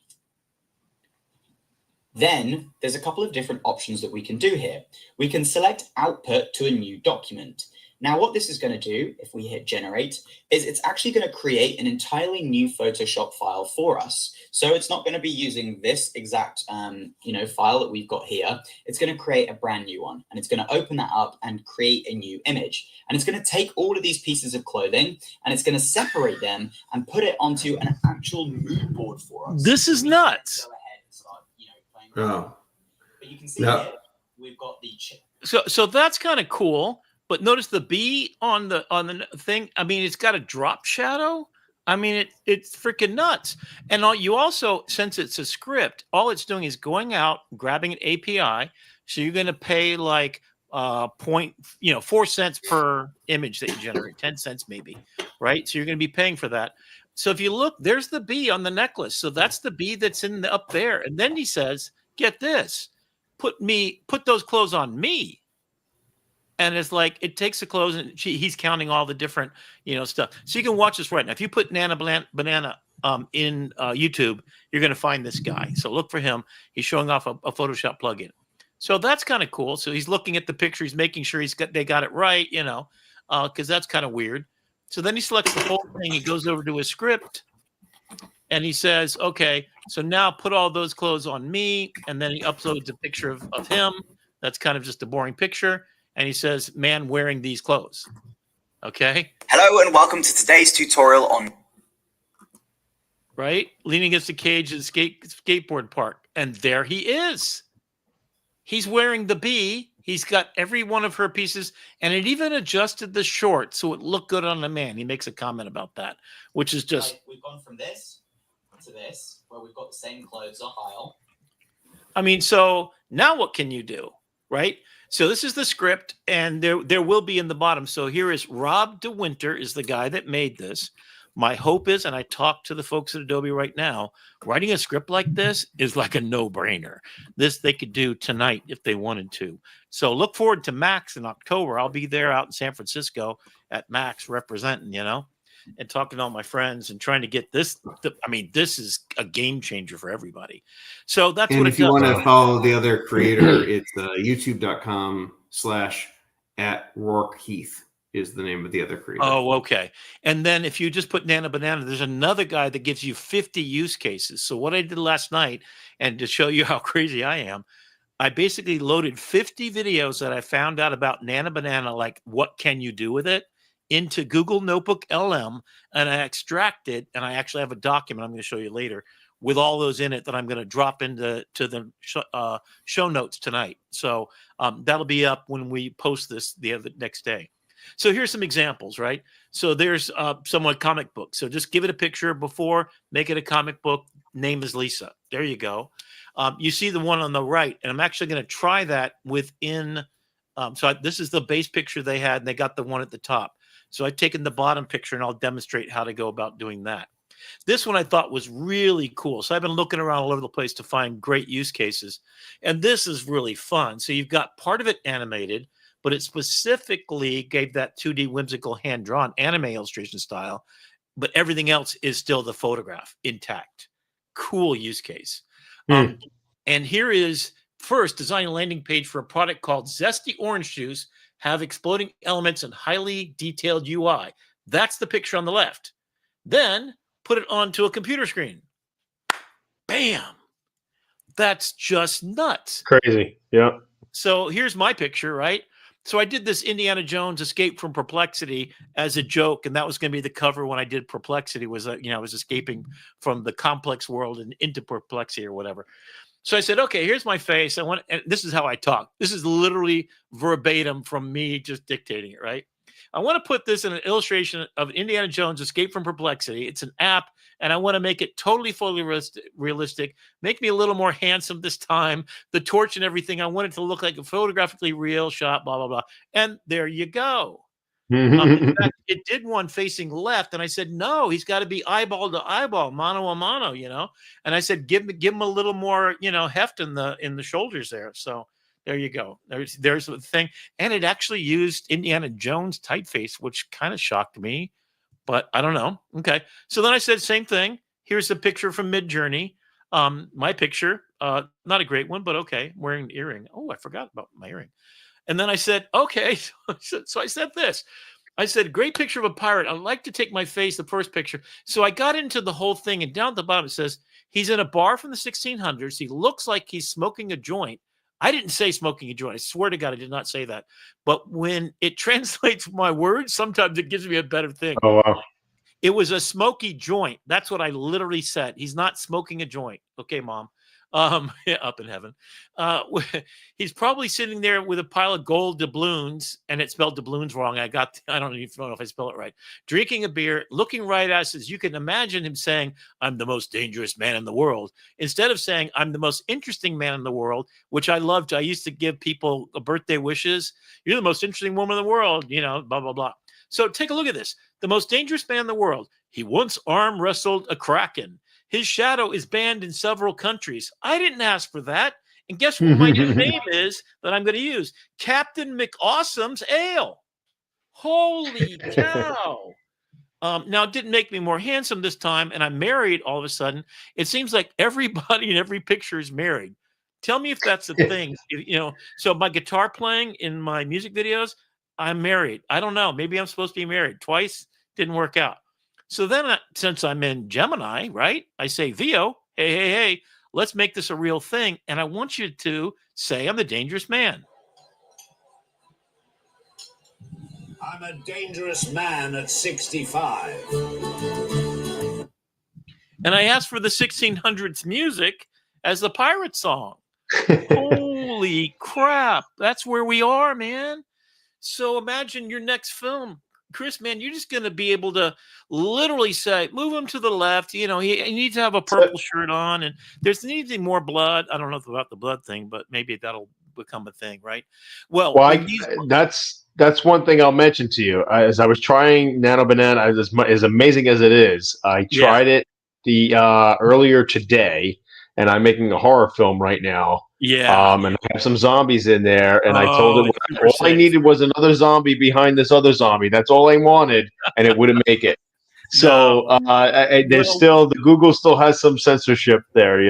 Then there's a couple of different options that we can do here. We can select output to a new document. Now what this is going to do, if we hit generate, is it's actually going to create an entirely new Photoshop file for us. So it's not going to be using this exact file that we've got here. It's going to create a brand new one, and it's going to open that up and create a new image. And it's going to take all of these pieces of clothing and it's going to separate them and put it onto an actual mood board for us. This is nuts. Go ahead and start, playing Oh. around. But you can see here, we've got the So that's kind of cool. But notice the B on the thing. I mean, it's got a drop shadow. I mean, it's freaking nuts. And you also, since it's a script, all it's doing is going out, grabbing an API. So you're going to pay like 4 cents per image that you generate, 10 cents maybe, right? So you're going to be paying for that. So if you look, there's the B on the necklace. So that's the B that's up there. And then he says, "Get this, put those clothes on me." And it's like, it takes the clothes and he's counting all the different, stuff. So you can watch this right now. If you put Nano Banana in YouTube, you're going to find this guy. So look for him. He's showing off a Photoshop plugin. So that's kind of cool. So he's looking at the picture. He's making sure they got it right, because that's kind of weird. So then he selects the whole thing. He goes over to his script and he says, okay, so now put all those clothes on me. And then he uploads a picture of him. That's kind of just a boring picture. And he says, "Man wearing these clothes." Okay. Hello and welcome to today's tutorial on leaning against the cage at the skateboard park. And there he is. He's wearing the B. He's got every one of her pieces, and it even adjusted the short so it looked good on the man. He makes a comment about that, which is just... We've gone from this to this, where we've got the same clothes, a aisle. I mean, so now what can you do, right? So this is the script, and there will be in the bottom. So here is Rob DeWinter is the guy that made this. My hope is, and I talk to the folks at Adobe right now, writing a script like this is like a no-brainer. This they could do tonight if they wanted to. So look forward to Max in October. I'll be there out in San Francisco at Max representing, and talking to all my friends and trying to get this. I mean, this is a game changer for everybody. So that's what it does. And if you want to follow the other creator, it's youtube.com/@RourkeHeath is the name of the other creator. Oh, okay. And then if you just put Nano Banana, there's another guy that gives you 50 use cases. So what I did last night, and to show you how crazy I am, I basically loaded 50 videos that I found out about Nano Banana, like what can you do with it, into Google Notebook LM, and I extracted, and I actually have a document I'm going to show you later with all those in it that I'm going to drop into the show notes tonight. So that'll be up when we post this the next day. So here's some examples, right? So there's somewhat comic book. So just give it a picture before, make it a comic book. Name is Lisa. There you go. You see the one on the right, and I'm actually going to try that within. This is the base picture they had, and they got the one at the top. So I've taken the bottom picture, and I'll demonstrate how to go about doing that. This one I thought was really cool. So I've been looking around all over the place to find great use cases. And this is really fun. So you've got part of it animated, but it specifically gave that 2D whimsical hand-drawn anime illustration style. But everything else is still the photograph intact. Cool use case. And here is first, design a landing page for a product called Zesty Orange Juice, have exploding elements and highly detailed UI. That's the picture on the left. Then put it onto a computer screen. Bam. That's just nuts. Crazy. Yeah. So here's my picture, right? So I did this Indiana Jones Escape from Perplexity as a joke, and that was going to be the cover when I did Perplexity. Was I was escaping from the complex world and into perplexity or whatever. So I said, okay, here's my face. And this is how I talk. This is literally verbatim from me just dictating it, right? I want to put this in an illustration of Indiana Jones Escape from Perplexity. It's an app, and I want to make it totally fully realistic, make me a little more handsome this time. The torch and everything, I want it to look like a photographically real shot, blah, blah, blah. And there you go. In fact, it did one facing left, and I said, no, he's got to be eyeball to eyeball, mano a mano, And I said, give him a little more, heft in the shoulders there. So there you go. There's the thing, and it actually used Indiana Jones typeface, which kind of shocked me, but I don't know. Okay, so then I said, same thing. Here's a picture from Midjourney. My picture, not a great one, but okay, wearing an earring. Oh, I forgot about my earring. And then I said, okay. So I said this. I said, great picture of a pirate. I'd like to take my face, the first picture. So I got into the whole thing, and down at the bottom it says, he's in a bar from the 1600s. He looks like he's smoking a joint. I didn't say smoking a joint. I swear to God, I did not say that. But when it translates my words, sometimes it gives me a better thing. Oh, wow. It was a smoky joint. That's what I literally said. He's not smoking a joint. Okay, Mom. Up in heaven. He's probably sitting there with a pile of gold doubloons, and it spelled doubloons wrong. I don't even know if I spell it right. Drinking a beer, looking right at us, as you can imagine him saying, I'm the most dangerous man in the world, instead of saying, I'm the most interesting man in the world, which I loved. I used to give people birthday wishes. You're the most interesting woman in the world, blah, blah, blah. So take a look at this. The most dangerous man in the world. He once arm wrestled a kraken. His shadow is banned in several countries. I didn't ask for that. And guess what my new name is that I'm going to use? Captain McAwesome's Ale. Holy cow. Now, it didn't make me more handsome this time, and I'm married all of a sudden. It seems like everybody in every picture is married. Tell me if that's a thing. So my guitar playing in my music videos, I'm married. I don't know. Maybe I'm supposed to be married. Twice, didn't work out. So then, since I'm in Gemini, right, I say, Vio, hey, let's make this a real thing. And I want you to say, I'm the dangerous man. I'm a dangerous man at 65. And I asked for the 1600s music as the pirate song. Holy crap. That's where we are, man. So imagine your next film. Chris, man, you're just going to be able to literally say, move him to the left. He needs to have a purple shirt on, and there's needs to be more blood. I don't know about the blood thing, but maybe that'll become a thing, right? Well, that's one thing I'll mention to you. As I was trying Nano Banana, as amazing as it is, I tried it earlier today, and I'm making a horror film right now. Yeah. And I have some zombies in there, and I told it all I needed was another zombie behind this other zombie. That's all I wanted, and it wouldn't make it. So there's still Google still has some censorship there,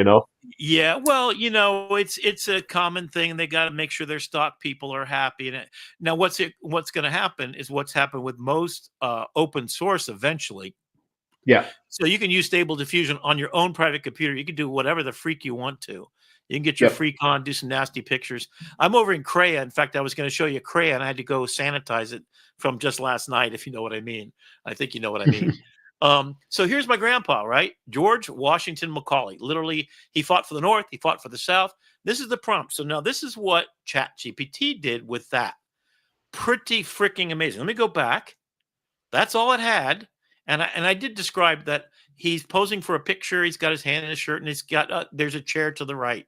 Yeah, well, it's a common thing. They got to make sure their stock people are happy. And now, what's going to happen is what's happened with most open source eventually. Yeah. So you can use Stable Diffusion on your own private computer. You can do whatever the freak you want to. You can get your freak on, do some nasty pictures. I'm over in Crea. In fact, I was going to show you Crea, and I had to go sanitize it from just last night, if you know what I mean. I think you know what I mean. So here's my grandpa, right? George Washington Macaulay. Literally, he fought for the North. He fought for the South. This is the prompt. So now this is what ChatGPT did with that. Pretty freaking amazing. Let me go back. That's all it had. And I did describe that he's posing for a picture. He's got his hand in his shirt, and he's got there's a chair to the right.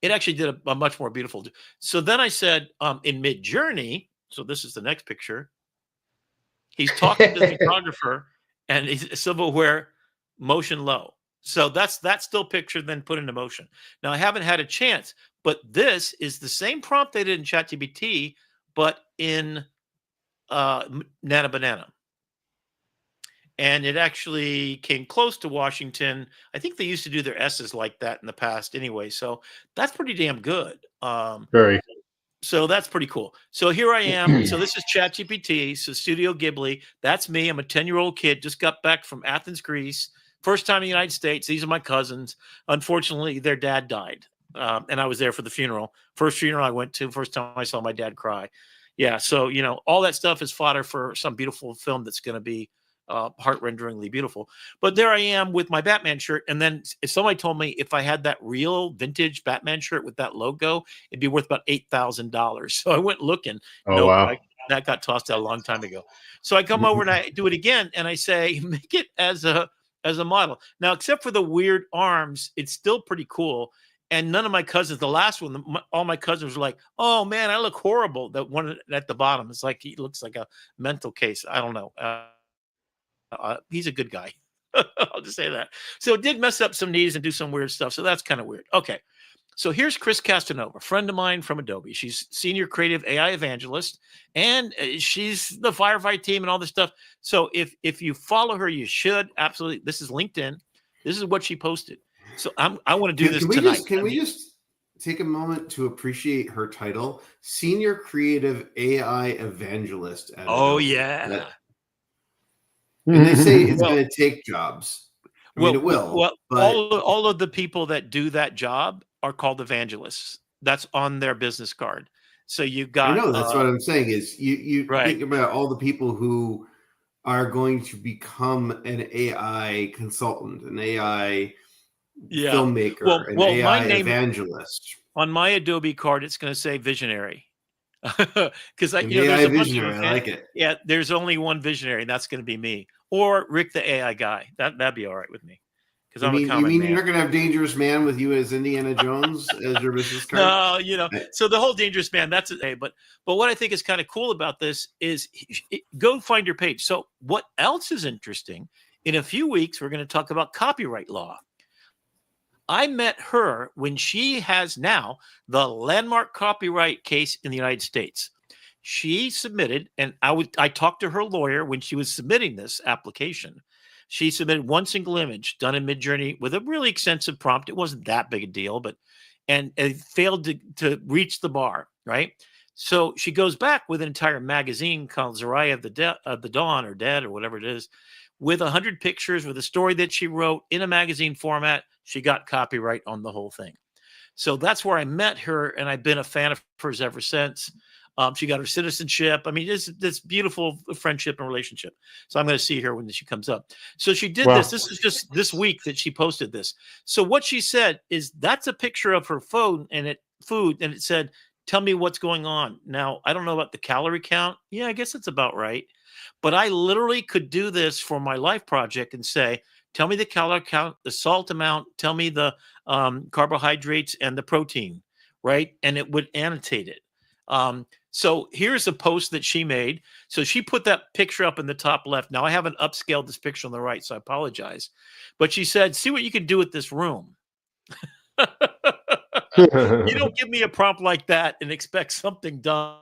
It actually did a much more beautiful. So then I said, in Midjourney, so this is the next picture. He's talking to the photographer, and he's silverware, motion low. So that's still picture, then put into motion. Now, I haven't had a chance, but this is the same prompt they did in ChatGPT, but in Nano Banana. And it actually came close to Washington. I think they used to do their S's like that in the past anyway. So that's pretty damn good. Very. So that's pretty cool. So here I am. So this is ChatGPT. So Studio Ghibli. That's me. I'm a 10-year-old kid. Just got back from Athens, Greece. First time in the United States. These are my cousins. Unfortunately, their dad died. And I was there for the funeral. First funeral I went to, first time I saw my dad cry. Yeah. So, all that stuff is fodder for some beautiful film that's going to be heart-renderingly beautiful. But there I am with my Batman shirt. And then if somebody told me if I had that real vintage Batman shirt with that logo, it'd be worth about $8,000. So I went looking. Oh, wow. That got tossed out a long time ago. So I come over and I do it again. And I say, make it as a model. Now, except for the weird arms, it's still pretty cool. And none of my cousins, the last one, all my cousins were like, oh, man, I look horrible. That one at the bottom, it's like he looks like a mental case. I don't know. He's a good guy. I'll just say that. So it did mess up some knees and do some weird stuff. So that's kind of weird. Okay. So here's Chris Castanova, a friend of mine from Adobe. She's senior creative AI evangelist, and she's the firefight team and all this stuff. So if you follow her, you should. Absolutely. This is LinkedIn. This is what she posted. So I want to do this tonight. Can we just take a moment to appreciate her title, Senior Creative AI Evangelist? Oh, yeah. And they say it's going to take jobs. I mean, it will. Well, but all of the people that do that job are called evangelists. That's on their business card. So you've got. I know that's what I'm saying is you right. think about all the people who are going to become an AI consultant, an AI filmmaker, an AI evangelist. On my Adobe card, it's going to say visionary. Because AI visionary, I like it. Yeah, there's only one visionary, and that's going to be me or Rick, the AI guy. That'd be all right with me. Because I'm a common man. You mean you're going to have Dangerous Man with you as Indiana Jones as your business card? No, so the whole Dangerous Man, that's it. But what I think is kind of cool about this is go find your page. So what else is interesting? In a few weeks, we're going to talk about copyright law. I met her when she has now the landmark copyright case in the United States. She submitted, and I talked to her lawyer when she was submitting this application. She submitted one single image done in Midjourney with a really extensive prompt. It wasn't that big a deal, and it failed to reach the bar, right? So she goes back with an entire magazine called Zariah of the Dawn or Dead or whatever it is, with 100 pictures, with a story that she wrote in a magazine format. She got copyright on the whole thing. So that's where I met her, and I've been a fan of hers ever since. She got her citizenship. I mean, it's this beautiful friendship and relationship. So I'm going to see her when she comes up. So she did this. This is just this week that she posted this. So what she said is that's a picture of her phone and it said, tell me what's going on. Now, I don't know about the calorie count. Yeah, I guess it's about right. But I literally could do this for my life project and say, tell me the calorie count, the salt amount, tell me the carbohydrates and the protein, right? And it would annotate it. So here's a post that she made. So she put that picture up in the top left. Now I haven't upscaled this picture on the right, so I apologize. But she said, see what you can do with this room. You don't give me a prompt like that and expect something dumb.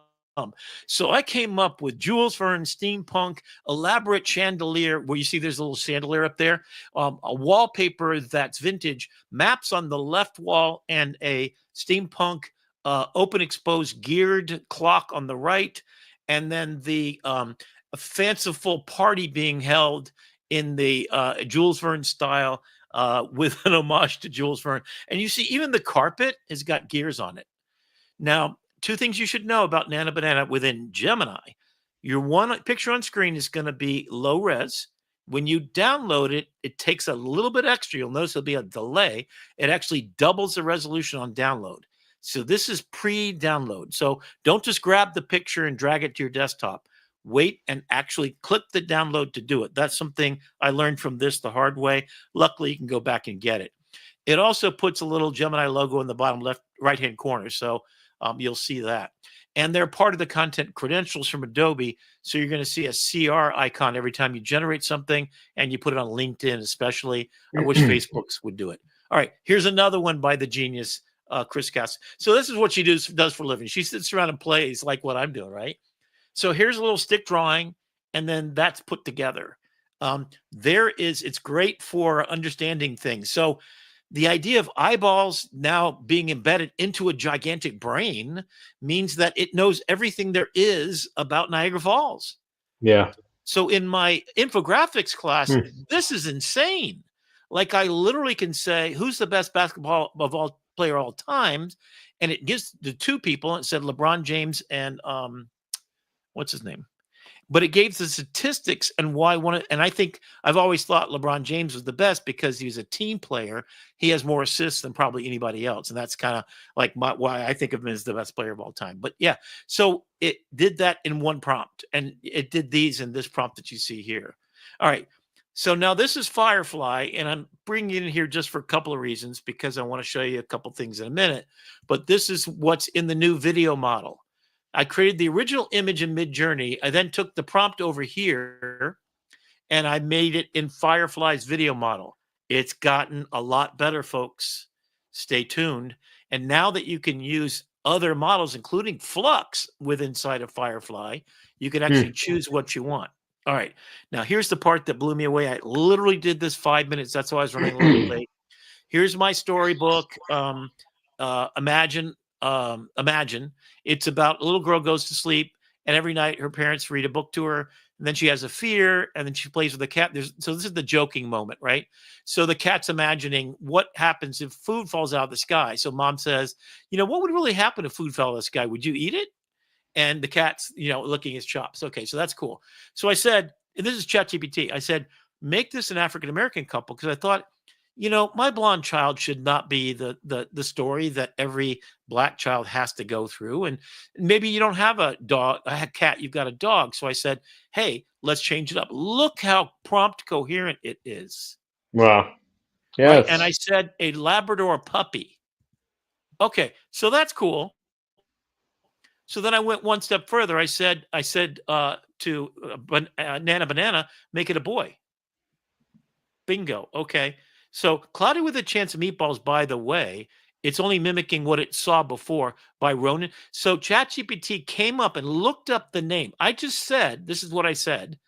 So I came up with Jules Verne, steampunk, elaborate chandelier, where you see there's a little chandelier up there, a wallpaper that's vintage, maps on the left wall, and a steampunk open exposed geared clock on the right, and then the fanciful party being held in the Jules Verne style with an homage to Jules Verne. And you see even the carpet has got gears on it. Now, two things you should know about Nano Banana within Gemini. Your one picture on screen is going to be low res. When you download it, it takes a little bit extra. You'll notice there'll be a delay. It actually doubles the resolution on download. So this is pre-download. So don't just grab the picture and drag it to your desktop. Wait and actually click the download to do it. That's something I learned from this the hard way. Luckily, you can go back and get it. It also puts a little Gemini logo in the bottom left right-hand corner. So you'll see that. And they're part of the content credentials from Adobe. So you're going to see a CR icon every time you generate something and you put it on LinkedIn, especially. I wish Facebook's would do it. All right, here's another one by the genius, Chris Cass. So this is what she does for a living. She sits around and plays like what I'm doing, right? So here's a little stick drawing, and then that's put together. It's great for understanding things. So the idea of eyeballs now being embedded into a gigantic brain means that it knows everything there is about Niagara Falls. Yeah. So in my infographics class, this is insane. Like I literally can say, who's the best basketball of all player all times? And it gives the two people, and it said LeBron James and what's his name? But it gave the statistics and why one. And I think I've always thought LeBron James was the best because he's a team player. He has more assists than probably anybody else, and that's kind of like why I think of him as the best player of all time. But yeah, so it did that in one prompt, and it did these in this prompt that you see here. All right. So now this is Firefly, and I'm bringing it in here just for a couple of reasons because I want to show you a couple things in a minute. But this is what's in the new video model. I created the original image in Midjourney. I then took the prompt over here and I made it in Firefly's video model. It's gotten a lot better, folks. Stay tuned. And now that you can use other models, including Flux, with inside of Firefly, you can actually choose what you want. All right. Now, here's the part that blew me away. I literally did this 5 minutes. That's why I was running a little late. Here's my storybook. Imagine it's about a little girl goes to sleep, and every night her parents read a book to her, and then she has a fear, and then she plays with the cat. So this is the joking moment, right? So the cat's imagining what happens if food falls out of the sky. So mom says, what would really happen if food fell out of the sky? Would you eat it? And the cat's, licking his chops. Okay, so that's cool. So I said, and this is ChatGPT. I said, make this an African-American couple because I thought, my blonde child should not be the story that every black child has to go through. And maybe you don't have a cat, you've got a dog. So I said, hey, let's change it up. Look how prompt coherent it is. Wow. Yes. Right? And I said a Labrador puppy. Okay, so that's cool. So then I went one step further. I said to Nano Banana, make it a boy. Bingo. Okay. So Cloudy with a Chance of Meatballs, by the way, it's only mimicking what it saw before by Ronan. So ChatGPT came up and looked up the name. I just said, this is what I said.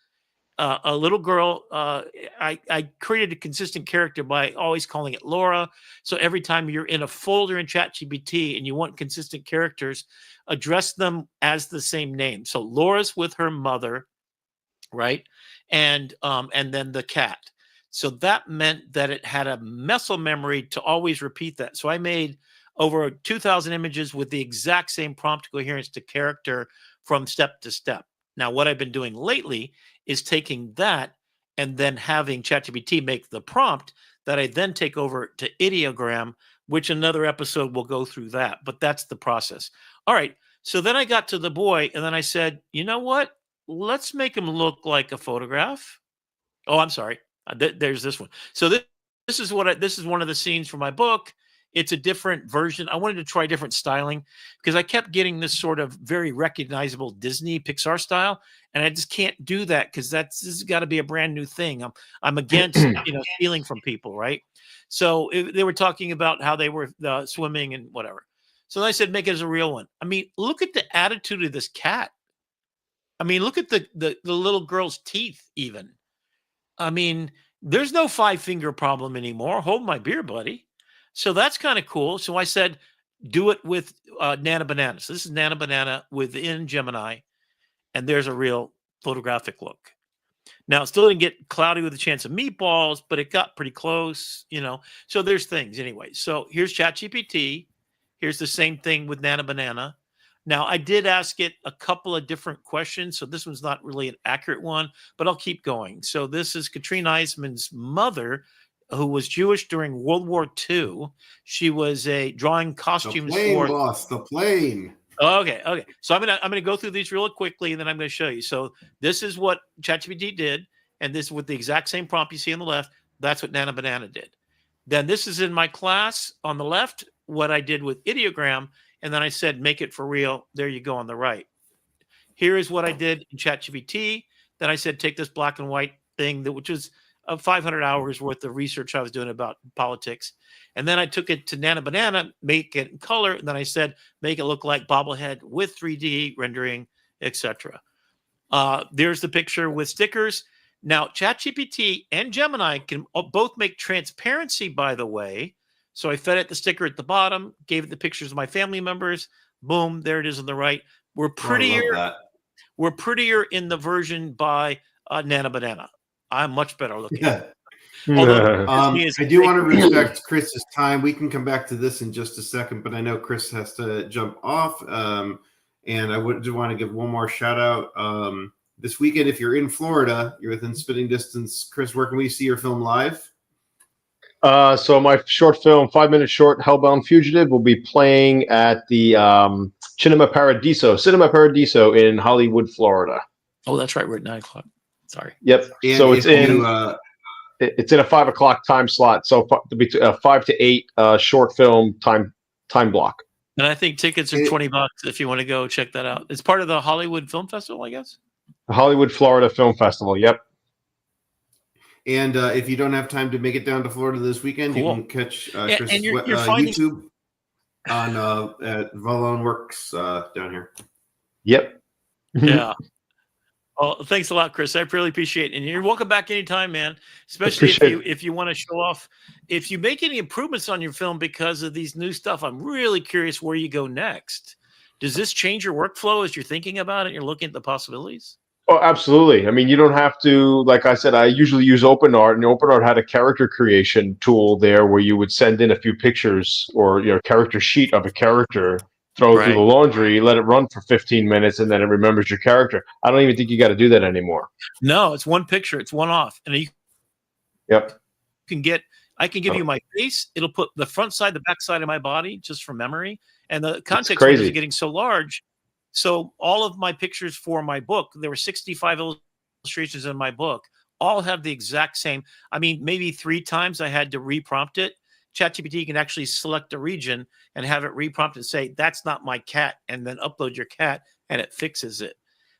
A little girl, I created a consistent character by always calling it Laura. So every time you're in a folder in ChatGPT and you want consistent characters, address them as the same name. So Laura's with her mother, right? And then the cat. So that meant that it had a muscle memory to always repeat that. So I made over 2,000 images with the exact same prompt coherence to character from step to step. Now, what I've been doing lately is taking that and then having ChatGPT make the prompt that I then take over to ideogram, which another episode will go through that. But that's the process. All right. So then I got to the boy and then I said, you know what? Let's make him look like a photograph. Oh, I'm sorry. There's this one. So this is one of the scenes from my book. It's a different version. I wanted to try different styling because I kept getting this sort of very recognizable Disney Pixar style, and I just can't do that because this has got to be a brand new thing. I'm against stealing from people, right? So they were talking about how they were swimming and whatever. So I said, make it as a real one. I mean, look at the attitude of this cat. I mean, look at the little girl's teeth even. I mean, there's no 5-finger problem anymore. Hold my beer, buddy. So that's kind of cool. So I said, do it with Nano Banana. So this is Nano Banana within Gemini, and there's a real photographic look. Now, it still didn't get Cloudy with a Chance of Meatballs, but it got pretty close, So there's things anyway. So here's ChatGPT. Here's the same thing with Nano Banana. Now, I did ask it a couple of different questions, so this one's not really an accurate one, but I'll keep going. So this is Katrine Eisman's mother, who was Jewish during World War II. She was drawing costumes the plane. Okay. So I'm gonna go through these real quickly, and then I'm gonna show you. So this is what ChatGPT did, and this with the exact same prompt you see on the left. That's what Nano Banana did. Then this is in my class on the left, what I did with ideogram, and then I said, make it for real. There you go on the right. Here is what I did in ChatGPT. Then I said, take this black and white thing, which was 500 hours worth of research I was doing about politics. And then I took it to Nano Banana, make it in color. And then I said, make it look like bobblehead with 3D rendering, etc. There's the picture with stickers. Now, ChatGPT and Gemini can both make transparency, by the way. So I fed it the sticker at the bottom, gave it the pictures of my family members. Boom, there it is on the right. We're prettier. We're prettier in the version by Nano Banana. I'm much better looking. Yeah. Although I do want to respect Chris's time. We can come back to this in just a second, but I know Chris has to jump off. And I would want to give one more shout out. This weekend, if you're in Florida, you're within spitting distance. Chris, where can we see your film live? So my short film, 5-minute short, Hellbound Fugitive, will be playing at the Cinema Paradiso in Hollywood, Florida. Oh, that's right. We're at 9 o'clock. Sorry. Yep. And So it's in you, it's in a 5 o'clock time slot. So between 5 to 8 short film time block. And I think tickets are $20 if you want to go check that out. It's part of the Hollywood Film Festival, I guess. The Hollywood, Florida Film Festival. Yep. And if you don't have time to make it down to Florida this weekend, Cool. you can catch Chris' and you're finding... YouTube on at Valone Works down here. Yep. Yeah. Well, thanks a lot, Chris. I really appreciate it. And you're welcome back anytime, man. Especially if you want to show off. If you make any improvements on your film because of these new stuff, I'm really curious where you go next. Does this change your workflow as you're thinking about it and you're looking at the possibilities? Oh, absolutely. I mean, you don't have to, like I said, I usually use OpenArt, and OpenArt had a character creation tool there where you would send in a few pictures or character sheet of a character, throw it through the laundry, let it run for 15 minutes, and then it remembers your character. I don't even think you got to do that anymore. No, it's one picture. It's one off. And I can give you my face. It'll put the front side, the back side of my body just from memory. And the context windows are getting so large. So all of my pictures for my book, there were 65 illustrations in my book, all have the exact same. I mean, maybe 3 times I had to reprompt it. ChatGPT can actually select a region and have it reprompt and say, that's not my cat, and then upload your cat, and it fixes it.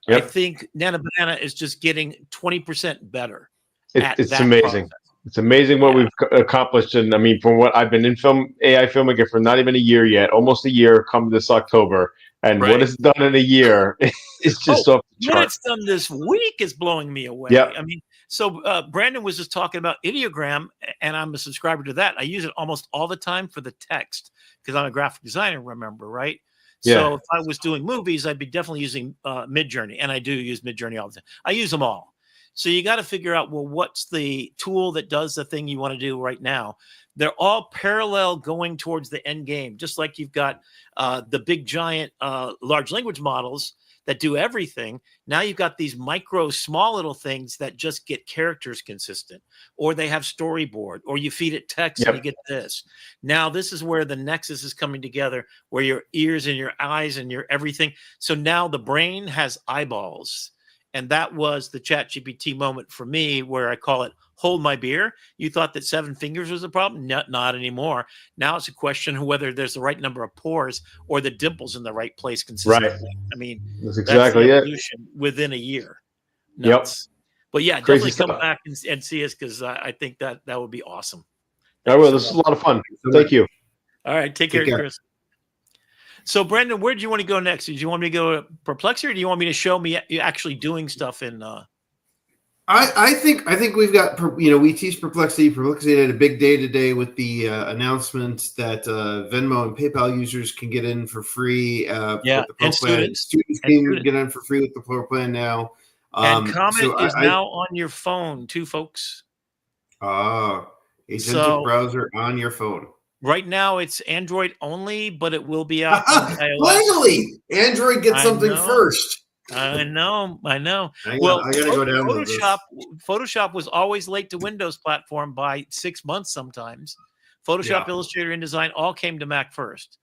Yep. I think Nano Banana is just getting 20% better. It's amazing. Process. It's amazing what we've accomplished. And I mean, from what I've been in AI filmmaking for not even a year yet, almost a year come this October. And what it's done in a year is just off the chart. What it's done this week is blowing me away. Yep. I mean, so Brandon was just talking about Ideogram, and I'm a subscriber to that. I use it almost all the time for the text because I'm a graphic designer, remember, right? Yeah. So if I was doing movies, I'd be definitely using Midjourney, and I do use Midjourney all the time. I use them all. So you got to figure out, well, what's the tool that does the thing you want to do right now? They're all parallel going towards the end game, just like you've got the big, giant, large language models that do everything. Now you've got these micro, small little things that just get characters consistent, or they have storyboard, or you feed it text and you get this. Now this is where the nexus is coming together, where your ears and your eyes and your everything. So now the brain has eyeballs. And that was the ChatGPT moment for me, where I call it hold my beer. You thought that 7 fingers was a problem? Not anymore. Now it's a question of whether there's the right number of pores or the dimples in the right place consistently. Right. I mean, that's exactly the evolution within a year. Nuts. Yep. But yeah, definitely come back and see us, because I think that would be awesome. I will. This is a lot of fun. Thank you. All right. Take care, Chris. So, Brandon, where do you want to go next? Do you want me to go to Perplexity, or do you want me to show me actually doing stuff in? I think we've got, we teach Perplexity. Perplexity had a big day today with the announcement that Venmo and PayPal users can get in for free. With the Pro Plan. Students can get in for free with the Pro Plan now. And Comet is now on your phone too, folks. Agentic browser on your phone. Right now, it's Android only, but it will be out on iOS. Finally, Android gets something first. I know. I gotta go down Photoshop was always late to Windows platform by 6 months sometimes. Photoshop, Illustrator, InDesign all came to Mac first.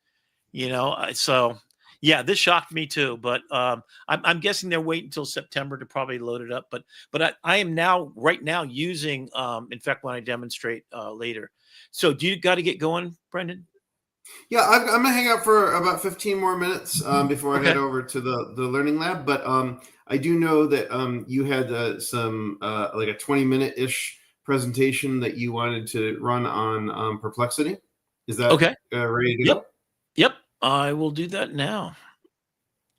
So yeah, this shocked me too. But I'm guessing they're waiting until September to probably load it up. But I am right now using. In fact, when I demonstrate later. So do you got to get going, Brendan? Yeah, I'm going to hang out for about 15 more minutes before I head over to the Learning Lab. But I do know that you had some like a 20-minute-ish presentation that you wanted to run on Perplexity. Is that ready to go? Yep. I will do that now.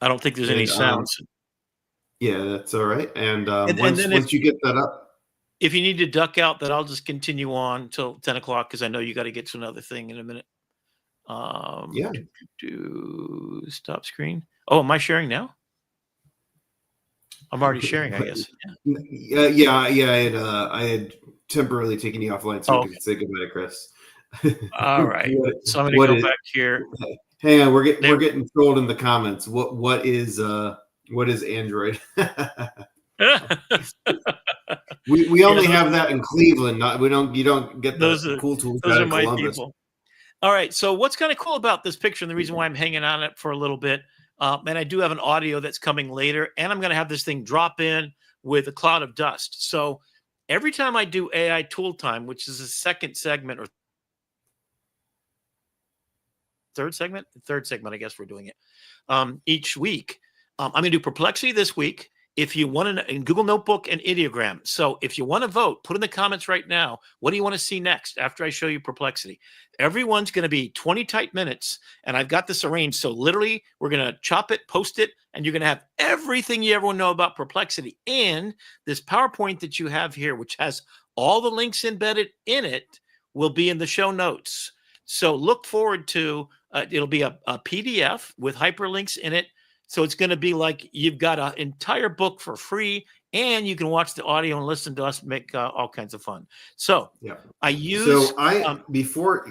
I don't think there's any sounds. Yeah, that's all right. And once you get that up. If you need to duck out, then I'll just continue on till 10 o'clock, because I know you got to get to another thing in a minute. Stop screen. Oh, am I sharing now? I'm already sharing, I guess. I had temporarily taken you offline so Oh, we okay. could say goodbye to Chris. All right. What, So I'm going to what go is? back here. Hang on, we're There. getting trolled in the comments. What is Android? We Yeah, only have that in Cleveland. Not we don't. You don't get the those are cool tools those out are of my Columbus. people. All right. So what's kind of cool about this picture, and the reason why I'm hanging on it for a little bit, and I do have an audio that's coming later, and I'm going to have this thing drop in with a cloud of dust. So every time I do AI tool time, which is the second segment or third segment, I guess we're doing it each week. I'm going to do Perplexity this week. If you want to, in Google Notebook and Ideogram. So if you want to vote, put in the comments right now. What do you want to see next after I show you Perplexity? Everyone's going to be 20 tight minutes, and I've got this arranged. So literally, we're going to chop it, post it, and you're going to have everything you ever want to know about Perplexity. And this PowerPoint that you have here, which has all the links embedded in it, will be in the show notes. So look forward to it'll be a PDF with hyperlinks in it. So it's going to be like you've got an entire book for free, and you can watch the audio and listen to us make all kinds of fun. So Yeah. I use. So before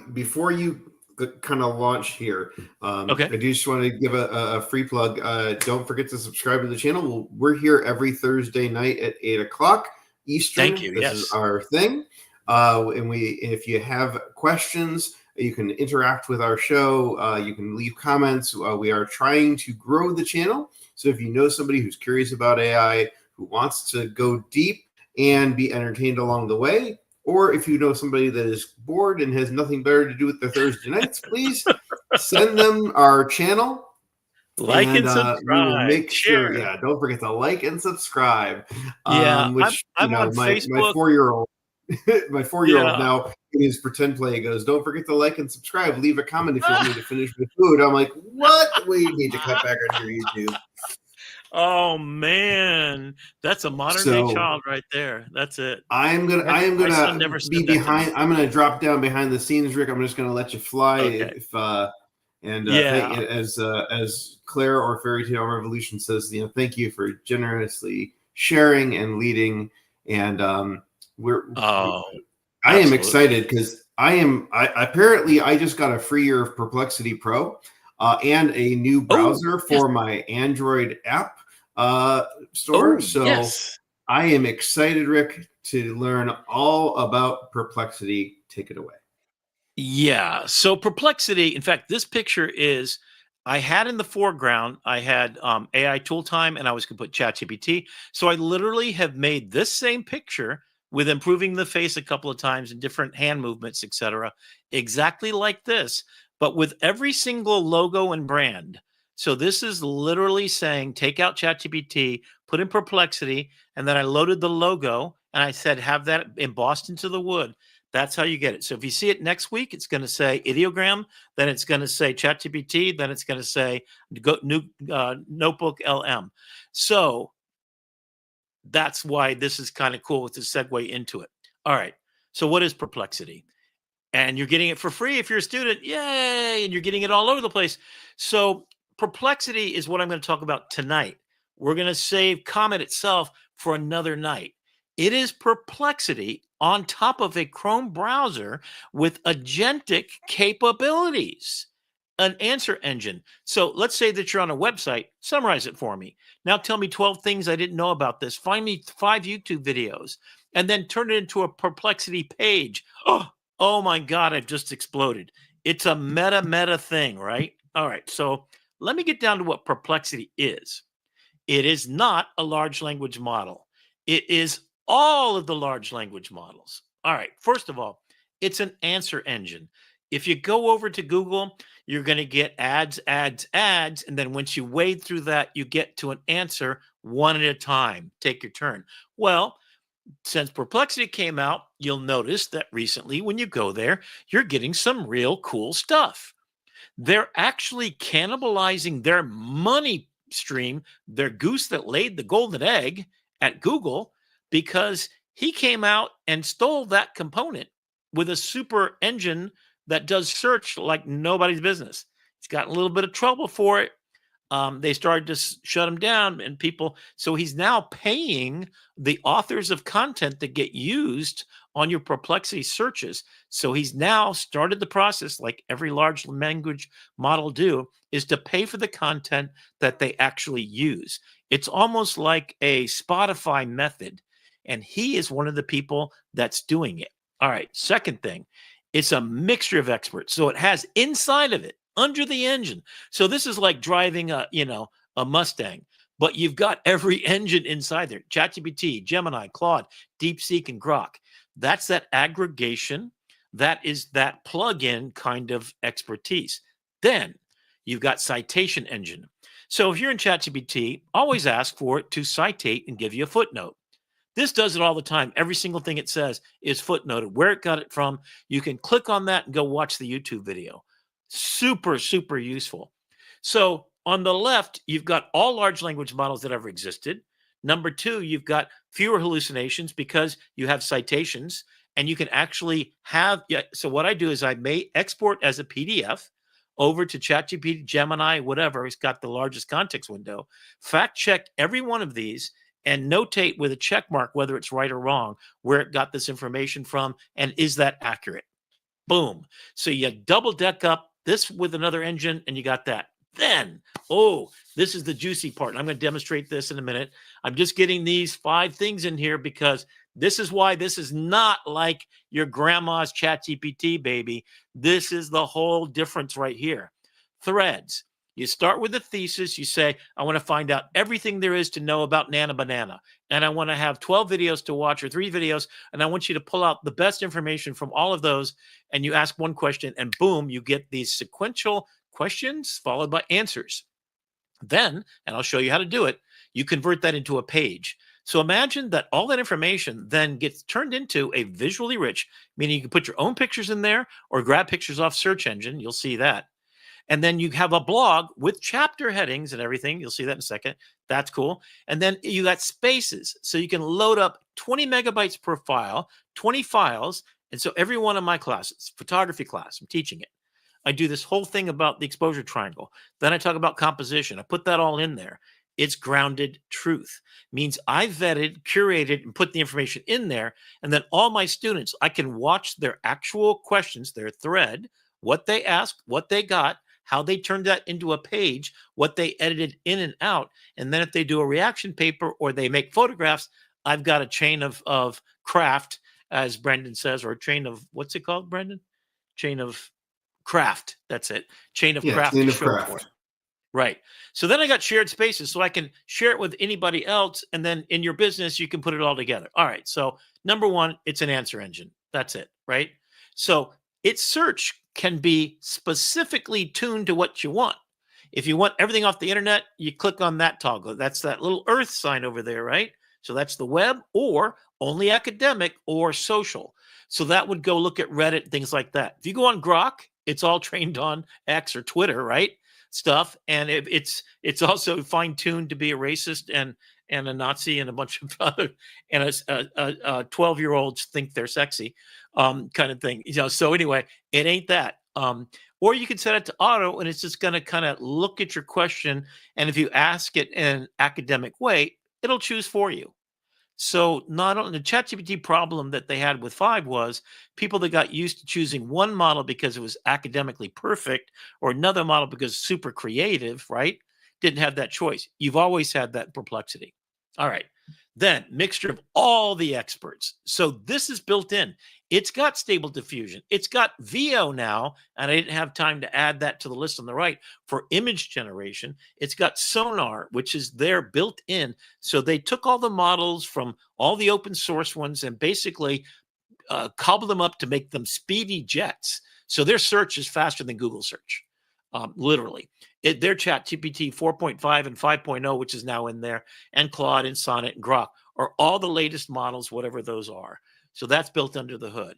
you kind of launch here, Okay. I do just want to give a free plug. Don't forget to subscribe to the channel. We're here every Thursday night at 8:00 Eastern. Thank you. This Yes. is our thing. And if you have questions, you can interact with our show. You can leave comments. We are trying to grow the channel. So if you know somebody who's curious about AI, who wants to go deep and be entertained along the way, or if you know somebody that is bored and has nothing better to do with their Thursday nights, please send them our channel. Like and subscribe. We will make sure. Share. Yeah, don't forget to like and subscribe. Yeah, Which I'm on my Facebook. 4-year-old. My 4-year-old Yeah. now in his pretend play goes, don't forget to like and subscribe. Leave a comment if you want me to finish my food. I'm like, what? We need to cut back on your YouTube. Oh man, that's a modern day child right there. That's it. I'm gonna My son never be said that to me. behind. I'm gonna drop down behind the scenes, Rick. I'm just gonna let you fly. Okay. Thank, as Claire or Fairy Tale Revolution says, thank you for generously sharing and leading. And I am excited because I just got a free year of Perplexity Pro and a new browser for my Android app store. So yes. I am excited, Rick, to learn all about Perplexity. Take it away. Yeah. So Perplexity, in fact, this picture is, I had in the foreground, I had AI tool time, and I was going to put ChatGPT. So I literally have made this same picture with improving the face a couple of times and different hand movements, etc., exactly like this, but with every single logo and brand. So this is literally saying, take out ChatGPT, put in Perplexity, and then I loaded the logo and I said, have that embossed into the wood. That's how you get it. So if you see it next week, it's going to say Ideogram, then it's going to say ChatGPT, then it's going to say Notebook LM. So that's why this is kind of cool to segue into it. All right. So what is Perplexity? And you're getting it for free if you're a student. Yay. And you're getting it all over the place. So Perplexity is what I'm going to talk about tonight. We're going to save Comet itself for another night. It is Perplexity on top of a Chrome browser with agentic capabilities, an answer engine. So let's say that you're on a website, summarize it for me. Now tell me 12 things I didn't know about this. Find me 5 YouTube videos and then turn it into a Perplexity page. Oh my God, I've just exploded. It's a meta thing, right? All right, so let me get down to what Perplexity is. It is not a large language model. It is all of the large language models. All right, first of all, it's an answer engine. If you go over to Google, you're going to get ads. And then once you wade through that, you get to an answer one at a time. Take your turn. Well, since Perplexity came out, you'll notice that recently when you go there, you're getting some real cool stuff. They're actually cannibalizing their money stream, their goose that laid the golden egg at Google, because he came out and stole that component with a super engine that does search like nobody's business. He's got a little bit of trouble for it, they started to shut him down, and people. So he's now paying the authors of content that get used on your Perplexity searches. So he's now started the process, like every large language model do, is to pay for the content that they actually use. It's almost like a Spotify method, and he is one of the people that's doing it. All right. Second thing, it's a mixture of experts. So it has inside of it, under the engine. So this is like driving a Mustang, but you've got every engine inside there. ChatGPT, Gemini, Claude, DeepSeek, and Grok. That's that aggregation. That is that plug-in kind of expertise. Then you've got citation engine. So if you're in ChatGPT, always ask for it to citate and give you a footnote. This does it all the time. Every single thing it says is footnoted, where it got it from. You can click on that and go watch the YouTube video. Super, super useful. So on the left, you've got all large language models that ever existed. Number two, you've got fewer hallucinations because you have citations, and you can actually have. Yeah, so what I do is I may export as a PDF over to ChatGPT, Gemini, whatever. It's got the largest context window. Fact check every one of these and notate with a check mark whether it's right or wrong, where it got this information from, and is that accurate? Boom. So you double deck up this with another engine, and you got that. Then, this is the juicy part. I'm going to demonstrate this in a minute. I'm just getting these 5 things in here because this is why this is not like your grandma's ChatGPT, baby. This is the whole difference right here. Threads. You start with the thesis. You say, I want to find out everything there is to know about Nano Banana. And I want to have 12 videos to watch, or 3 videos. And I want you to pull out the best information from all of those. And you ask one question, and boom, you get these sequential questions followed by answers. Then, and I'll show you how to do it, you convert that into a page. So imagine that all that information then gets turned into a visually rich, meaning you can put your own pictures in there or grab pictures off search engine. You'll see that. And then you have a blog with chapter headings and everything. You'll see that in a second. That's cool. And then you got spaces. So you can load up 20 megabytes per file, 20 files. And so every one of my classes, photography class, I'm teaching it. I do this whole thing about the exposure triangle. Then I talk about composition. I put that all in there. It's grounded truth. Means I vetted, curated, and put the information in there. And then all my students, I can watch their actual questions, their thread, what they asked, what they got, how they turned that into a page, what they edited in and out. And then if they do a reaction paper or they make photographs, I've got a chain of craft, as Brendan says, or a chain of, what's it called, Brendan? Chain of craft. That's it. Chain of craft. Chain to of show craft. for it. Right. So then I got shared spaces, so I can share it with anybody else. And then in your business, you can put it all together. All right. So number one, it's an answer engine. That's it. Right. So its search can be specifically tuned to what you want. If you want everything off the internet, you click on that toggle. That's that little Earth sign over there, right? So that's the web, or only academic, or social. So that would go look at Reddit, things like that. If you go on Grok, it's all trained on X or Twitter, right? Stuff. And it's also fine-tuned to be a racist and a Nazi and a bunch of other, and a 12-year-olds think they're sexy kind of thing. So anyway, it ain't that. Or you can set it to auto, and it's just going to kind of look at your question. And if you ask it in an academic way, it'll choose for you. So not only the ChatGPT problem that they had with 5 was people that got used to choosing one model because it was academically perfect, or another model because super creative, right? Didn't have that choice. You've always had that Perplexity. All right. Then mixture of all the experts. So this is built in. It's got stable diffusion. It's got VO now, and I didn't have time to add that to the list on the right for image generation. It's got sonar, which is there built in. So they took all the models from all the open source ones and basically cobbled them up to make them speedy jets. So their search is faster than Google search, literally. Their ChatGPT 4.5 and 5.0, which is now in there, and Claude and Sonnet and Grok are all the latest models, whatever those are. So that's built under the hood.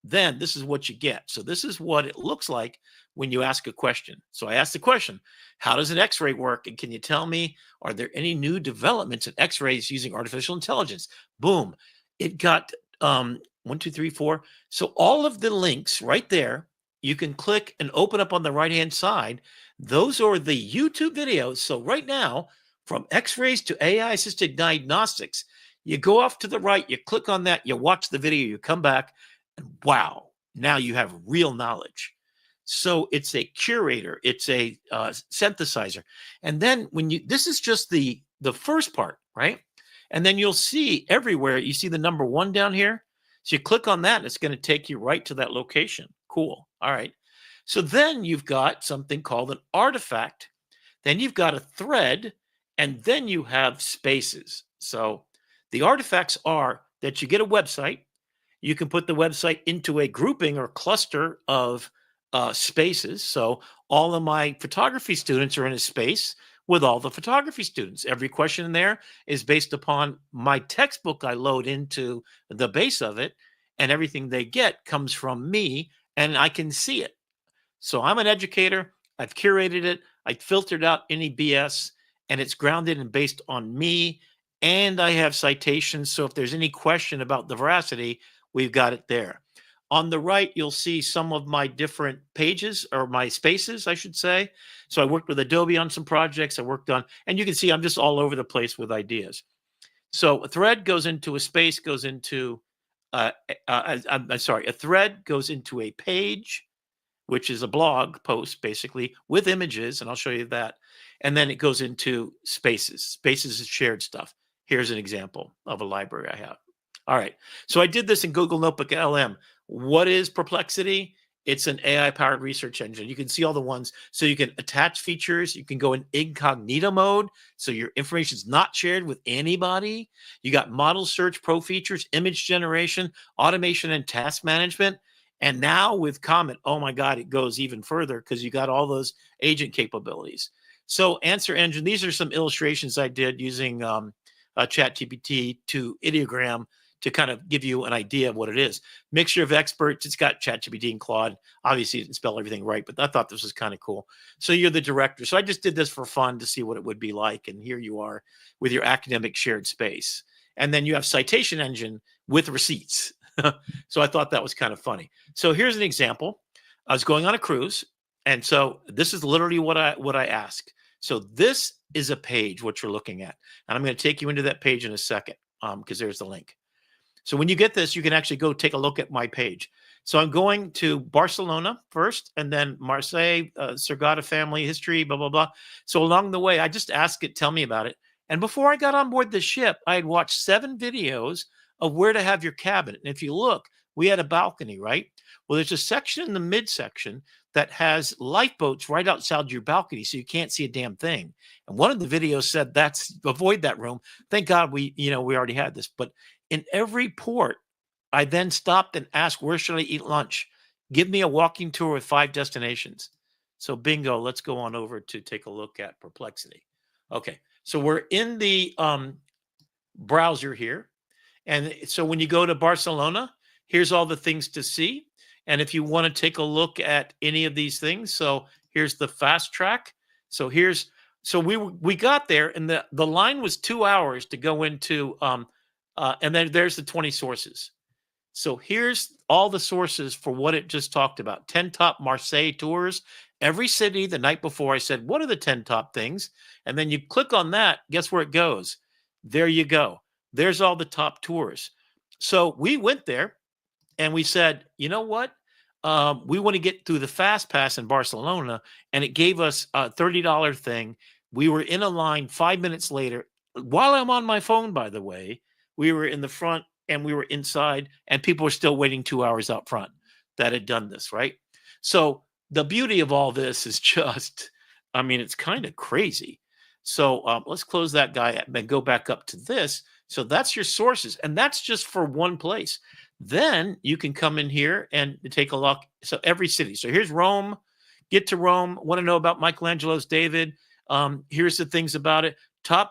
Then this is what you get. So this is what it looks like when you ask a question. So I asked the question, how does an X-ray work? And can you tell me, are there any new developments in X-rays using artificial intelligence? Boom. It got 1, 2, 3, 4. So all of the links right there you can click and open up on the right-hand side. Those are the YouTube videos. So right now, from X-rays to AI-assisted diagnostics, you go off to the right, you click on that, you watch the video, you come back, and wow, now you have real knowledge. So it's a curator, it's a synthesizer. And then when you, this is just the first part, right? And then you'll see everywhere, you see the number 1 down here. So you click on that, and it's going to take you right to that location. Cool. All right. So then you've got something called an artifact. Then you've got a thread, and then you have spaces. So the artifacts are that you get a website. You can put the website into a grouping or cluster of spaces. So all of my photography students are in a space with all the photography students. Every question in there is based upon my textbook I load into the base of it, and everything they get comes from me, and I can see it. So I'm an educator. I've curated it. I filtered out any BS, and it's grounded and based on me, and I have citations. So if there's any question about the veracity, we've got it there. On the right, you'll see some of my different pages, or my spaces, I should say. So I worked with Adobe on some projects. I worked on, and you can see I'm just all over the place with ideas. So a thread goes into a space, goes into, I'm sorry, a thread goes into a page, which is a blog post, basically, with images, and I'll show you that. And then it goes into spaces. Spaces is shared stuff. Here's an example of a library I have. All right. So I did this in Google Notebook LM. What is Perplexity? It's an AI-powered research engine. You can see all the ones. So you can attach features. You can go in incognito mode, so your information is not shared with anybody. You got model search, pro features, image generation, automation, and task management. And now with Comment, oh my God, it goes even further because you got all those agent capabilities. So Answer Engine, these are some illustrations I did using ChatGPT to ideogram to kind of give you an idea of what it is. Mixture of experts. It's got ChatGPT and Claude. Obviously, it didn't spell everything right, but I thought this was kind of cool. So you're the director. So I just did this for fun to see what it would be like. And here you are with your academic shared space. And then you have Citation Engine with receipts. So I thought that was kind of funny. So here's an example. I was going on a cruise. And so this is literally what I asked. So this is a page, what you're looking at. And I'm going to take you into that page in a second because there's the link. So when you get this, you can actually go take a look at my page. So I'm going to Barcelona first, and then Marseille, Sagrada family history, blah, blah, blah. So along the way, I just asked it, tell me about it. And before I got on board the ship, I had watched 7 videos of where to have your cabin. And if you look, we had a balcony, right? Well, there's a section in the midsection that has lifeboats right outside your balcony, so you can't see a damn thing. And one of the videos said that's avoid that room. Thank God we already had this. But in every port, I then stopped and asked, where should I eat lunch? Give me a walking tour with 5 destinations. So bingo, let's go on over to take a look at Perplexity. Okay, so we're in the browser here. And so when you go to Barcelona, here's all the things to see. And if you want to take a look at any of these things, so here's the fast track. So we got there, and the line was 2 hours to go into, and then there's the 20 sources. So here's all the sources for what it just talked about. 10 top Marseille tours. Every city the night before, I said, what are the 10 top things? And then you click on that, guess where it goes? There you go. There's all the top tours. So we went there and we said, you know what? We want to get through the Fast Pass in Barcelona. And it gave us a $30 thing. We were in a line 5 minutes later. While I'm on my phone, by the way, we were in the front and we were inside, and people were still waiting 2 hours out front that had done this, right? So the beauty of all this is just, I mean, it's kind of crazy. So let's close that guy and then go back up to this. So that's your sources, and that's just for one place. Then you can come in here and take a look. So every city. So here's Rome. Get to Rome. Want to know about Michelangelo's David? Here's the things about it.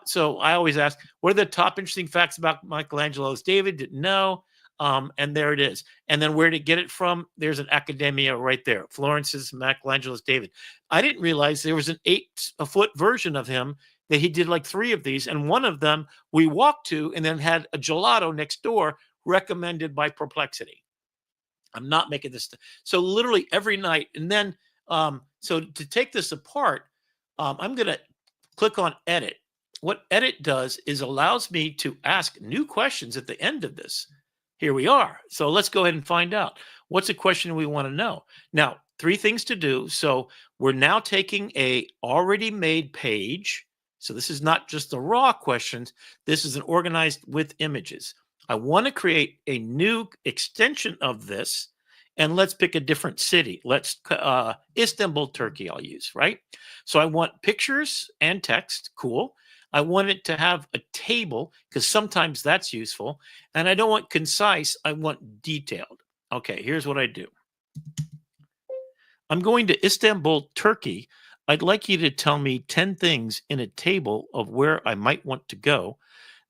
So I always ask, what are the top interesting facts about Michelangelo's David? Didn't know. And there it is. And then where to get it from? There's an academia right there. Florence's Michelangelo's David. I didn't realize there was an 8-foot version of him that he did like 3 of these. And one of them we walked to and then had a gelato next door recommended by Perplexity. I'm not making this. So literally every night. And then, so to take this apart, I'm going to click on edit. What edit does is allows me to ask new questions at the end of this. Here we are. So let's go ahead and find out. What's a question we want to know? Now, 3 things to do. So we're now taking a already made page. So this is not just the raw questions. This is an organized with images. I want to create a new extension of this, and let's pick a different city. Let's Istanbul, Turkey, I'll use, right? So I want pictures and text. Cool. I want it to have a table because sometimes that's useful. And I don't want concise. I want detailed. Okay, here's what I do. I'm going to Istanbul, Turkey. I'd like you to tell me 10 things in a table of where I might want to go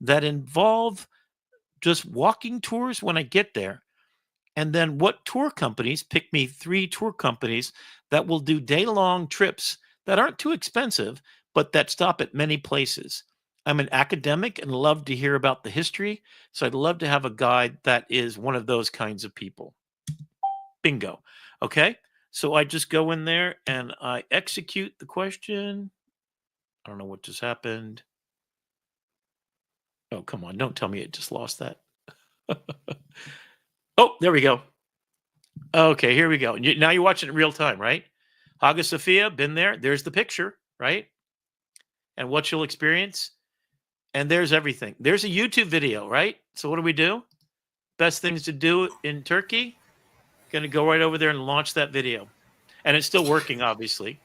that involve just walking tours when I get there. And then what tour companies, pick me 3 tour companies that will do day-long trips that aren't too expensive, but that stop at many places. I'm an academic and love to hear about the history, so I'd love to have a guide that is one of those kinds of people. Bingo. Okay, so I just go in there and I execute the question. I don't know what just happened. Oh, come on, don't tell me it just lost that. Oh, there we go. Okay, here we go. Now you're watching it real time, right? Hagia Sophia, been there. There's the picture, right? And what you'll experience. And there's everything. There's a YouTube video, right? So what do? Best things to do in Turkey. Going to go right over there and launch that video. And it's still working, obviously.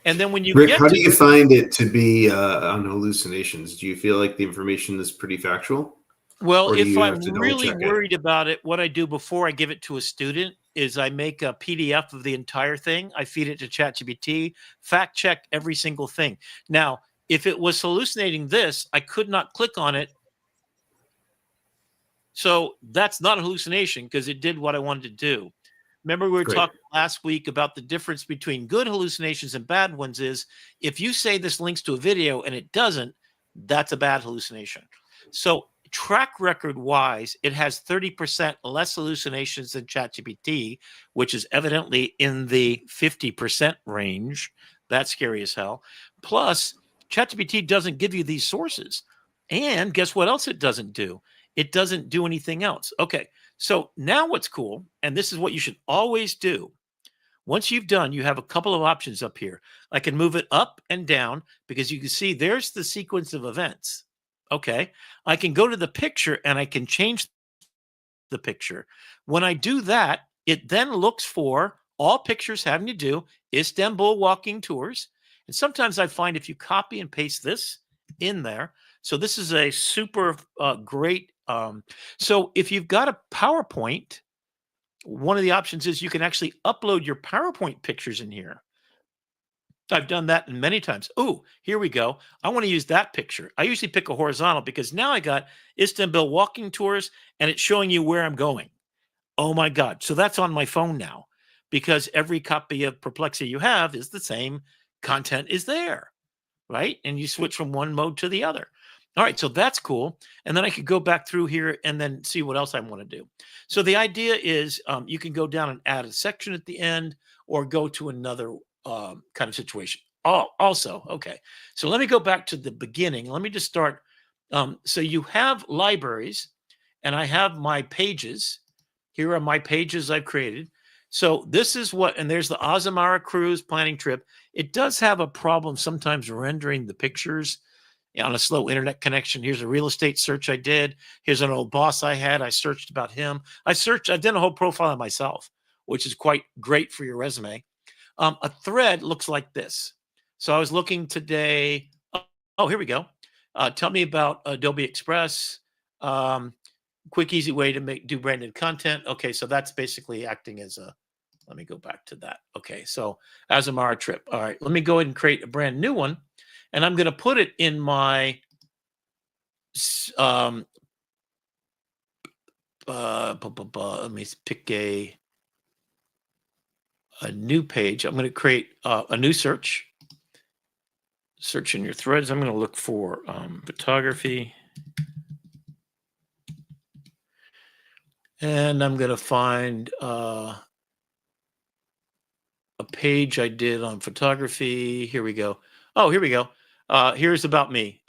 And then when you Rick, get how to do you find it to be on hallucinations? Do you feel like the information is pretty factual? Well, Or do if you I'm have to double really check it? worried about it, what I do before I give it to a student is I make a PDF of the entire thing. I feed it to ChatGPT, fact check every single thing. Now, if it was hallucinating this, I could not click on it. So that's not a hallucination because it did what I wanted to do. Remember, we were Great. talking last week about the difference between good hallucinations and bad ones is if you say this links to a video and it doesn't, that's a bad hallucination. So track record wise, it has 30% less hallucinations than ChatGPT, which is evidently in the 50% range. That's scary as hell. Plus, ChatGPT doesn't give you these sources. And guess what else it doesn't do? It doesn't do anything else. Okay, so now what's cool, and this is what you should always do. Once you've done, you have a couple of options up here. I can move it up and down because you can see there's the sequence of events. Okay, I can go to the picture and I can change the picture. When I do that, it then looks for all pictures having to do Istanbul walking tours. And sometimes I find if you copy and paste this in there, so this is a super great. So if you've got a PowerPoint, one of the options is you can actually upload your PowerPoint pictures in here. I've done that many times. Oh, here we go. I want to use that picture. I usually pick a horizontal because now I got Istanbul walking tours and it's showing you where I'm going. Oh my God. So that's on my phone now because every copy of Perplexity you have is the same content is there, right? And you switch from one mode to the other. All right, so that's cool. And then I could go back through here and then see what else I want to do. So the idea is you can go down and add a section at the end or go to another kind of situation. Oh, also, okay. So let me go back to the beginning. Let me just start. So you have libraries and I have my pages. Here are my pages I've created. So this is what, and there's the Azamara cruise planning trip. It does have a problem sometimes rendering the pictures on a slow internet connection. Here's a real estate search I did. Here's an old boss I had. I searched about him. I did a whole profile on myself, which is quite great for your resume. A thread looks like this. So I was looking today. Oh, here we go. Tell me about Adobe Express. Quick, easy way to do branded content. Okay, so that's basically acting as a, let me go back to that. Okay, so Azamara trip. All right, let me go ahead and create a brand new one. And I'm going to put it in my let me pick a new page. I'm going to create a new search. Search in your threads. I'm going to look for photography. And I'm going to find a page I did on photography. Here we go. Oh, here we go. Here's about me.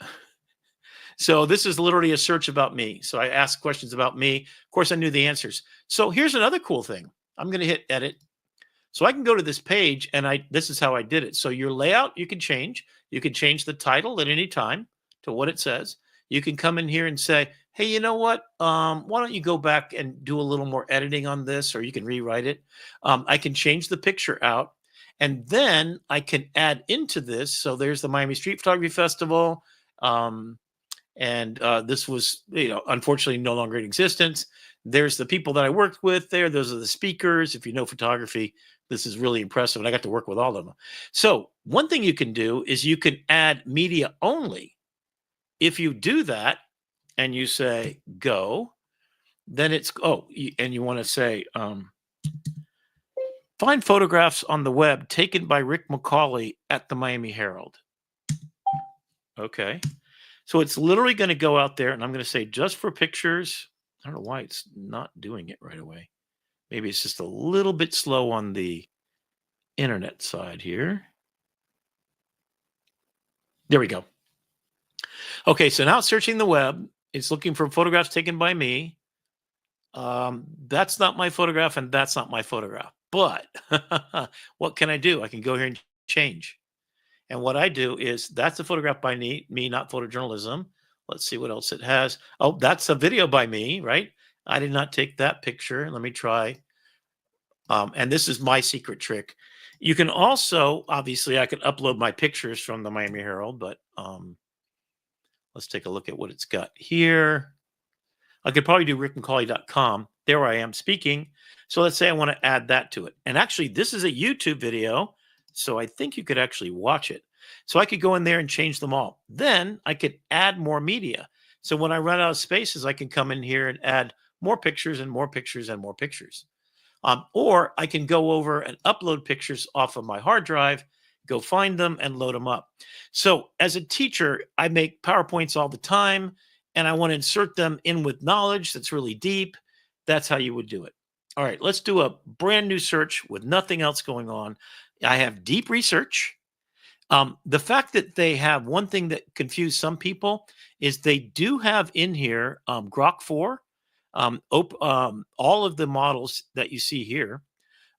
So this is literally a search about me. So I asked questions about me. Of course, I knew the answers. So here's another cool thing. I'm going to hit edit. So I can go to this page and this is how I did it. So your layout, you can change. You can change the title at any time to what it says. You can come in here and say, hey, you know what? Why don't you go back and do a little more editing on this, or you can rewrite it. I can change the picture out, and then I can add into this. So there's the Miami Street Photography Festival. And this was, unfortunately no longer in existence. There's the people that I worked with there. Those are the speakers. If you know photography, this is really impressive. And I got to work with all of them. So one thing you can do is you can add media only. If you do that and you say go, then it's, and you want to say, find photographs on the web taken by Rick McCauley at the Miami Herald. Okay. So it's literally going to go out there and I'm going to say just for pictures. I don't know why it's not doing it right away. Maybe it's just a little bit slow on the internet side here. There we go. Okay, so now it's searching the web. It's looking for photographs taken by me. That's not my photograph and that's not my photograph. But what can I do? I can go here and change. And what I do is that's a photograph by me, not photojournalism. Let's see what else it has. Oh, that's a video by me, right? I did not take that picture. Let me try. And this is my secret trick. You can also, obviously, I could upload my pictures from the Miami Herald, but let's take a look at what it's got here. I could probably do rickmccauley.com. There I am speaking. So let's say I want to add that to it. And actually, this is a YouTube video. So I think you could actually watch it. So I could go in there and change them all. Then I could add more media. So when I run out of spaces, I can come in here and add more pictures and more pictures and more pictures. Or I can go over and upload pictures off of my hard drive, go find them and load them up. So as a teacher, I make PowerPoints all the time and I want to insert them in with knowledge that's really deep. That's how you would do it. All right, let's do a brand new search with nothing else going on. I have deep research. The fact that they have one thing that confused some people is they do have in here Grok 4, all of the models that you see here.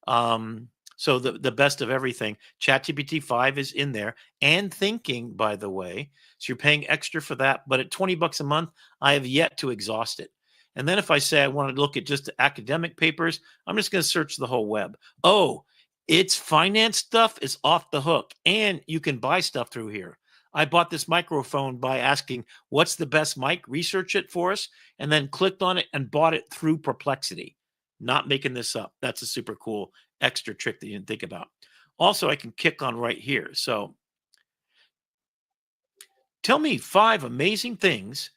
So the best of everything. ChatGPT 5 is in there and thinking, by the way. So you're paying extra for that. But at $20 a month, I have yet to exhaust it. And then if I say I want to look at just academic papers, I'm just going to search the whole web. Oh, its finance stuff is off the hook. And you can buy stuff through here. I bought this microphone by asking, what's the best mic? Research it for us. And then clicked on it and bought it through Perplexity. Not making this up. That's a super cool extra trick that you didn't think about. Also, I can kick on right here. So tell me 5 amazing things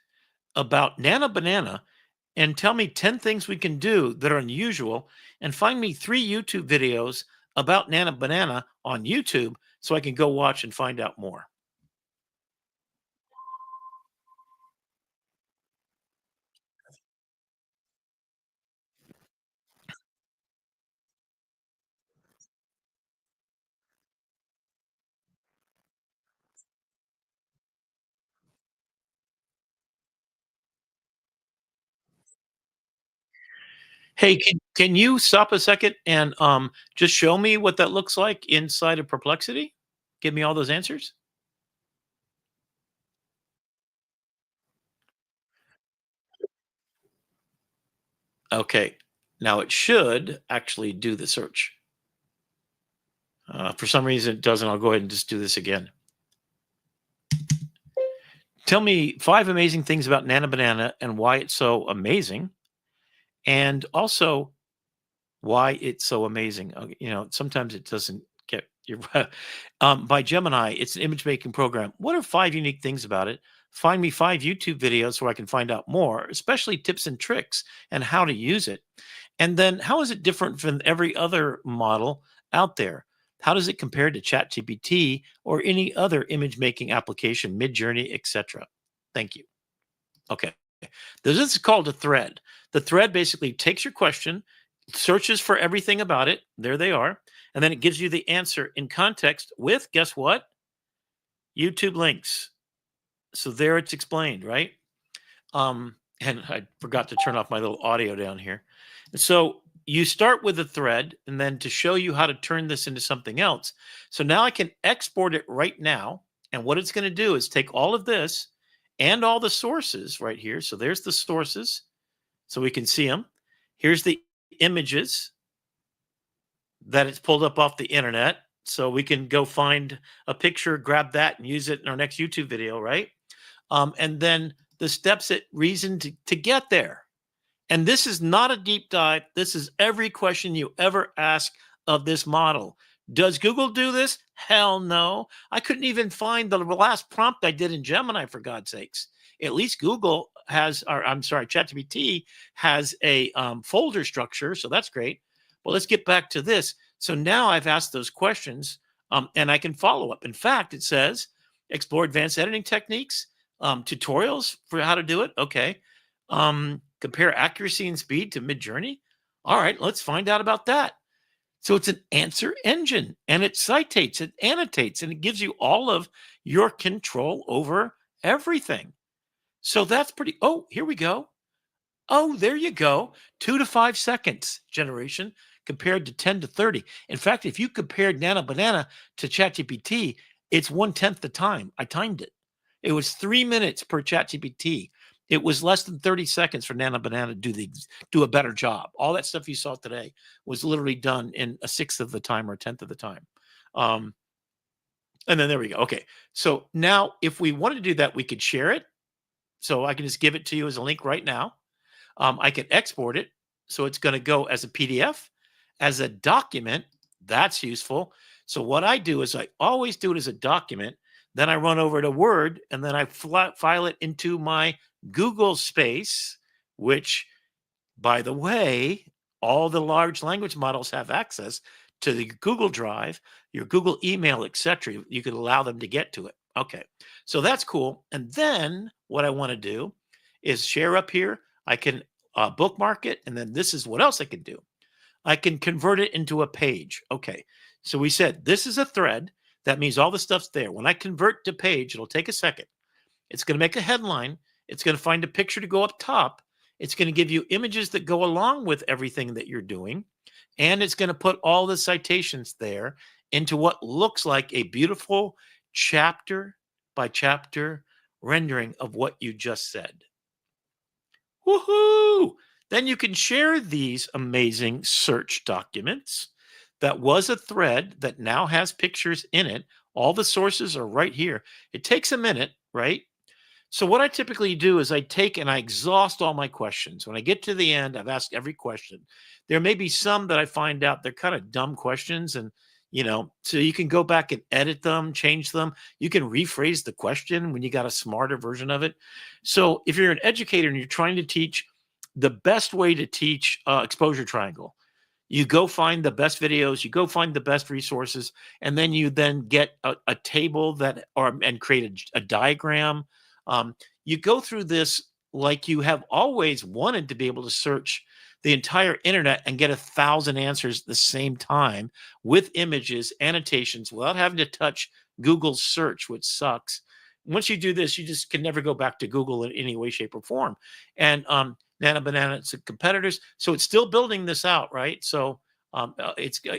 about Nano Banana and tell me 10 things we can do that are unusual and find me 3 YouTube videos about Nano Banana on YouTube so I can go watch and find out more. Hey, can you stop a second and just show me what that looks like inside of Perplexity? Give me all those answers. Okay, now it should actually do the search. For some reason it doesn't. I'll go ahead and just do this again. Tell me 5 amazing things about Nano Banana and why it's so amazing. And also why it's so amazing. Sometimes it doesn't get your by Gemini. It's an image making program. What are 5 unique things about it? Find me 5 YouTube videos where I can find out more, especially tips and tricks and how to use it. And then how is it different from every other model out there? How does it compare to ChatGPT or any other image making application, Midjourney, etc.? Thank you. Okay. This is called a thread. The thread basically takes your question, searches for everything about it. There they are. And then it gives you the answer in context with, guess what? YouTube links. So there it's explained, right? And I forgot to turn off my little audio down here. So you start with a thread, and then to show you how to turn this into something else. So now I can export it right now. And what it's going to do is take all of this and all the sources right here. So there's the sources, so we can see them. Here's the images that it's pulled up off the internet. So we can go find a picture, grab that, and use it in our next YouTube video, right? And then the steps that reason to get there. And this is not a deep dive. This is every question you ever ask of this model. Does Google do this? Hell no. I couldn't even find the last prompt I did in Gemini, for God's sakes. At least Google has, or I'm sorry, ChatGPT has a folder structure, so that's great. Well, let's get back to this. So now I've asked those questions, and I can follow up. In fact, it says, explore advanced editing techniques, tutorials for how to do it. Okay. Compare accuracy and speed to Midjourney. All right, let's find out about that. So it's an answer engine, and it citates, it annotates, and it gives you all of your control over everything. So that's pretty, oh, here we go. Oh, there you go. 2 to 5 seconds generation compared to 10 to 30. In fact, if you compared Nano Banana to ChatGPT, it's 1/10 the time. I timed it. It was 3 minutes per ChatGPT. It was less than 30 seconds for Nano Banana to do a better job. All that stuff you saw today was literally done in 1/6 of the time or 1/10 of the time. And then there we go. Okay. So now if we want to do that, we could share it. So I can just give it to you as a link right now. I can export it. So it's going to go as a PDF, as a document. That's useful. So what I do is I always do it as a document. Then I run over to Word, and then I file it into my Google Space, which, by the way, all the large language models have access to the Google Drive, your Google email, etc. You could allow them to get to it. Okay, so that's cool. And then what I want to do is share up here. I can bookmark it, and then this is what else I can do. I can convert it into a page. Okay, so we said this is a thread. That means all the stuff's there. When I convert to page, it'll take a second. It's going to make a headline. It's going to find a picture to go up top. It's going to give you images that go along with everything that you're doing. And it's going to put all the citations there into what looks like a beautiful chapter by chapter rendering of what you just said. Woohoo! Then you can share these amazing search documents. That was a thread that now has pictures in it. All the sources are right here. It takes a minute, right? So what I typically do is I take and I exhaust all my questions. When I get to the end, I've asked every question. There may be some that I find out they're kind of dumb questions, and so you can go back and edit them, change them. You can rephrase the question when you got a smarter version of it. So if you're an educator and you're trying to teach, the best way to teach exposure triangle, you go find the best videos, you go find the best resources, and then you get a table and create a diagram. You go through this like you have always wanted to be able to search the entire internet and get 1,000 answers at the same time with images, annotations, without having to touch Google's search, which sucks. Once you do this, you just can never go back to Google in any way, shape, or form. And Nano Banana, it's competitors. So it's still building this out, right? So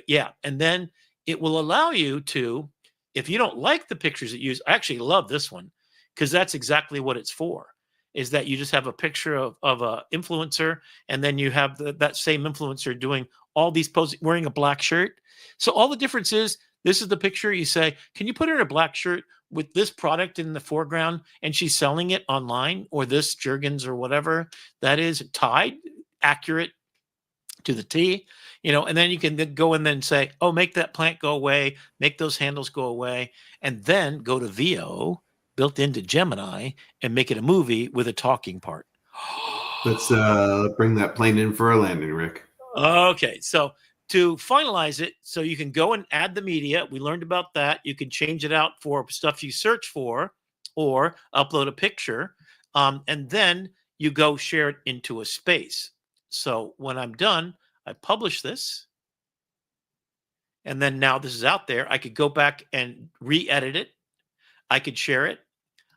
yeah. And then it will allow you to, if you don't like the pictures it uses, I actually love this one because that's exactly what it's for, is that you just have a picture of a influencer, and then you have that same influencer doing all these poses, wearing a black shirt. So all the difference is, this is the picture. You say, can you put her in a black shirt with this product in the foreground, and she's selling it online, or this Jergens or whatever that is, tied, accurate to the T, and then you can go and then say, oh, make that plant go away, make those handles go away, and then go to VO built into Gemini and make it a movie with a talking part. Let's bring that plane in for a landing, Rick. Okay, so to finalize it, so you can go and add the media. We learned about that. You can change it out for stuff you search for or upload a picture. And then you go share it into a space. So when I'm done, I publish this. And then now this is out there. I could go back and re-edit it. I could share it.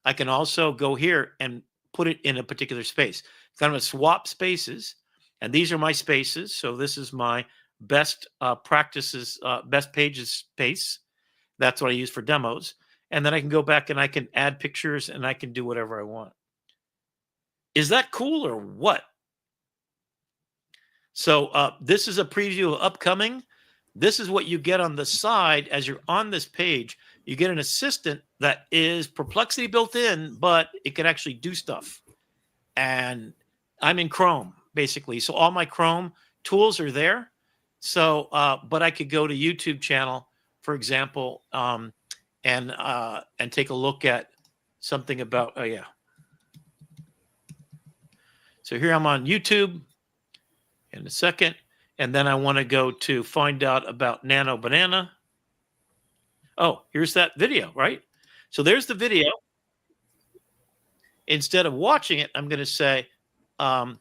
I can also go here and put it in a particular space. I'm going to swap spaces. And these are my spaces. So this is my best practices, best pages space. That's what I use for demos. And then I can go back and I can add pictures and I can do whatever I want. Is that cool or what? So this is a preview of upcoming. This is what you get on the side as you're on this page. You get an assistant that is Perplexity built in, but it can actually do stuff. And I'm in Chrome, basically. So all my Chrome tools are there. So, but I could go to YouTube channel, for example, and take a look at something about, oh yeah. So here I'm on YouTube in a second. And then I want to go to find out about Nano Banana. Oh, here's that video, right? So there's the video. Instead of watching it, I'm going to say, can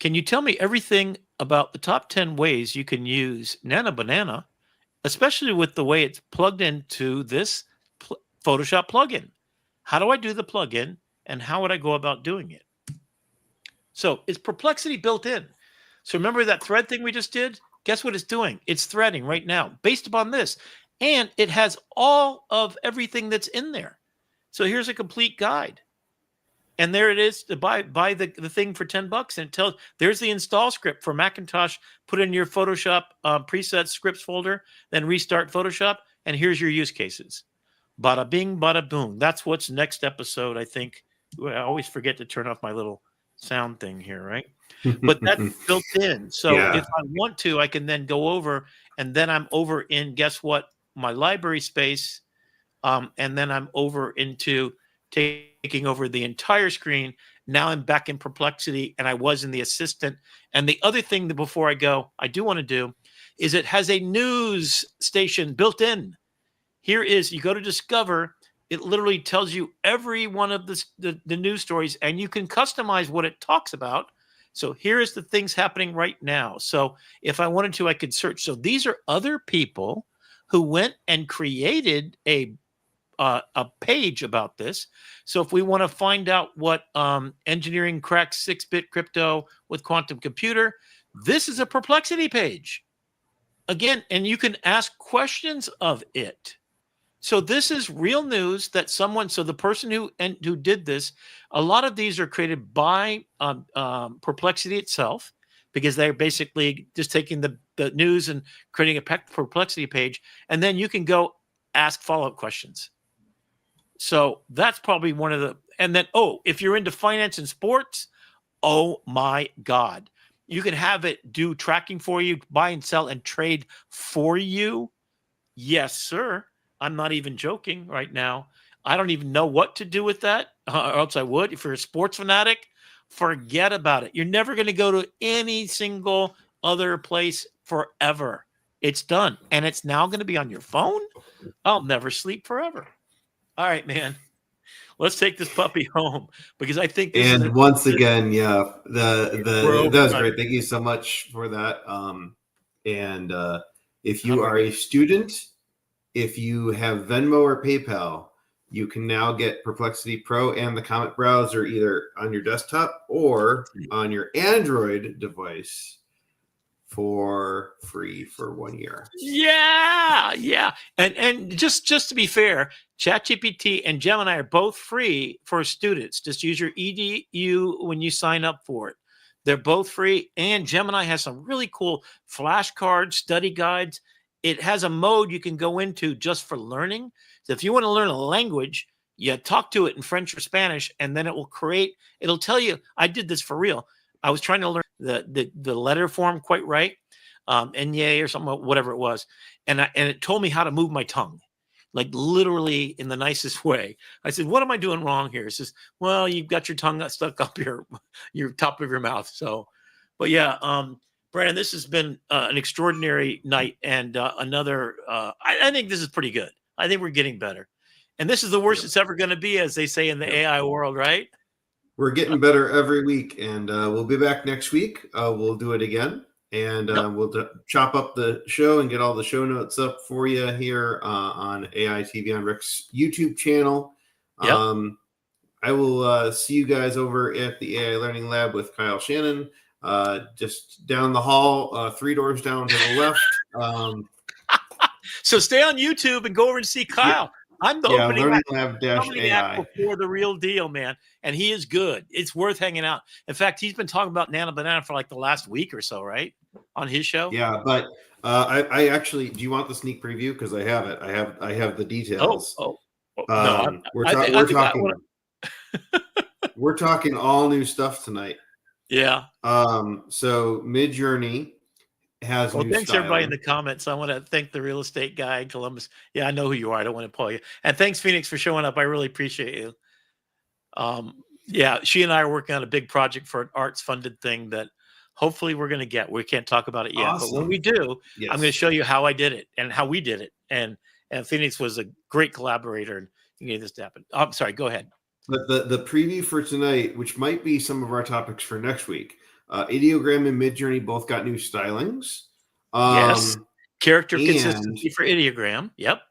you tell me everything about the top 10 ways you can use Nano Banana, especially with the way it's plugged into this Photoshop plugin? How do I do the plugin, and how would I go about doing it? So it's Perplexity built in. So remember that thread thing we just did? Guess what it's doing? It's threading right now based upon this. And it has all of everything that's in there. So here's a complete guide. And there it is to buy the thing for $10. And it tells, there's the install script for Macintosh. Put in your Photoshop presets scripts folder, then restart Photoshop. And here's your use cases. Bada bing, bada boom. That's what's next episode, I think. I always forget to turn off my little sound thing here, right? But that's built in. So if I want to, I can then go over, and then I'm over in, guess what, my library space. And then I'm over into taking over the entire screen. Now I'm back in Perplexity, and I was in the assistant. And the other thing that before I go, I do want to do is it has a news station built in. Here is, you go to Discover, it literally tells you every one of the news stories, and you can customize what it talks about. So here is the things happening right now. So if I wanted to, I could search. So these are other people who went and created a page about this. So if we want to find out what engineering cracks 6-bit crypto with quantum computer, this is a Perplexity page. Again, and you can ask questions of it. So this is real news that someone, so the person who did this, a lot of these are created by Perplexity itself, because they're basically just taking the news and creating a Perplexity page. And then you can go ask follow-up questions. So that's probably one of the, and then, oh, if you're into finance and sports, oh my God, you can have it do tracking for you, buy and sell and trade for you. Yes, sir. I'm not even joking right now. I don't even know what to do with that, or else I would. If you're a sports fanatic, forget about it. You're never going to go to any single other place forever. It's done. And it's now going to be on your phone. I'll never sleep forever. All right, man. Let's take this puppy home, because I think this and is once again, yeah, that was great. Thank you so much for that. And if you are a student, if you have Venmo or PayPal, you can now get Perplexity Pro and the Comet browser either on your desktop or on your Android device for free for 1 year. Yeah. And just to be fair, ChatGPT and Gemini are both free for students. Just use your EDU when you sign up for it. They're both free, and Gemini has some really cool flashcards, study guides. It has a mode you can go into just for learning. So if you want to learn a language, you talk to it in French or Spanish, and then it will create, it'll tell you, I did this for real. I was trying to learn the letter form quite right, Enye or something, whatever it was. And it told me how to move my tongue, like literally in the nicest way. I said, what am I doing wrong here? It says, well, you've got your tongue stuck up your top of your mouth. So, but yeah, Brandon, this has been an extraordinary night, and another. I think this is pretty good. I think we're getting better, and this is the worst it's ever going to be, as they say in the AI world, right? we're getting better every week, and we'll be back next week. We'll do it again, and we'll chop up the show and get all the show notes up for you here on AITV on Rick's YouTube channel. Yep. I will see you guys over at the AI Learning Lab with Kyle Shannon, just down the hall, 3 doors down to the left. So stay on YouTube and go over and see Kyle. I'm the opening Learning act, Lab opening act AI. before the real deal, man. And he is good. It's worth hanging out. In fact, he's been talking about Nano Banana for like the last week or so, right? On his show. Yeah, but I actually, do you want the sneak preview? Because I have it. I have the details. No, We're talking all new stuff tonight. Yeah. So Midjourney has new thanks styling. everybody in the comments. I want to thank the real estate guy in Columbus. Yeah, I know who you are. I don't want to pull you. And thanks, Phoenix, for showing up. I really appreciate you. Yeah, she and I are working on a big project for an arts funded thing that hopefully we're going to get. We can't talk about it yet, but when we do, Yes. I'm going to show you how I did it and how we did it. And Phoenix was a great collaborator and he made this happen. I'm sorry, go ahead. But the preview for tonight, which might be some of our topics for next week, Ideogram and Midjourney both got new stylings. Yes. Character and consistency for Ideogram. Yep.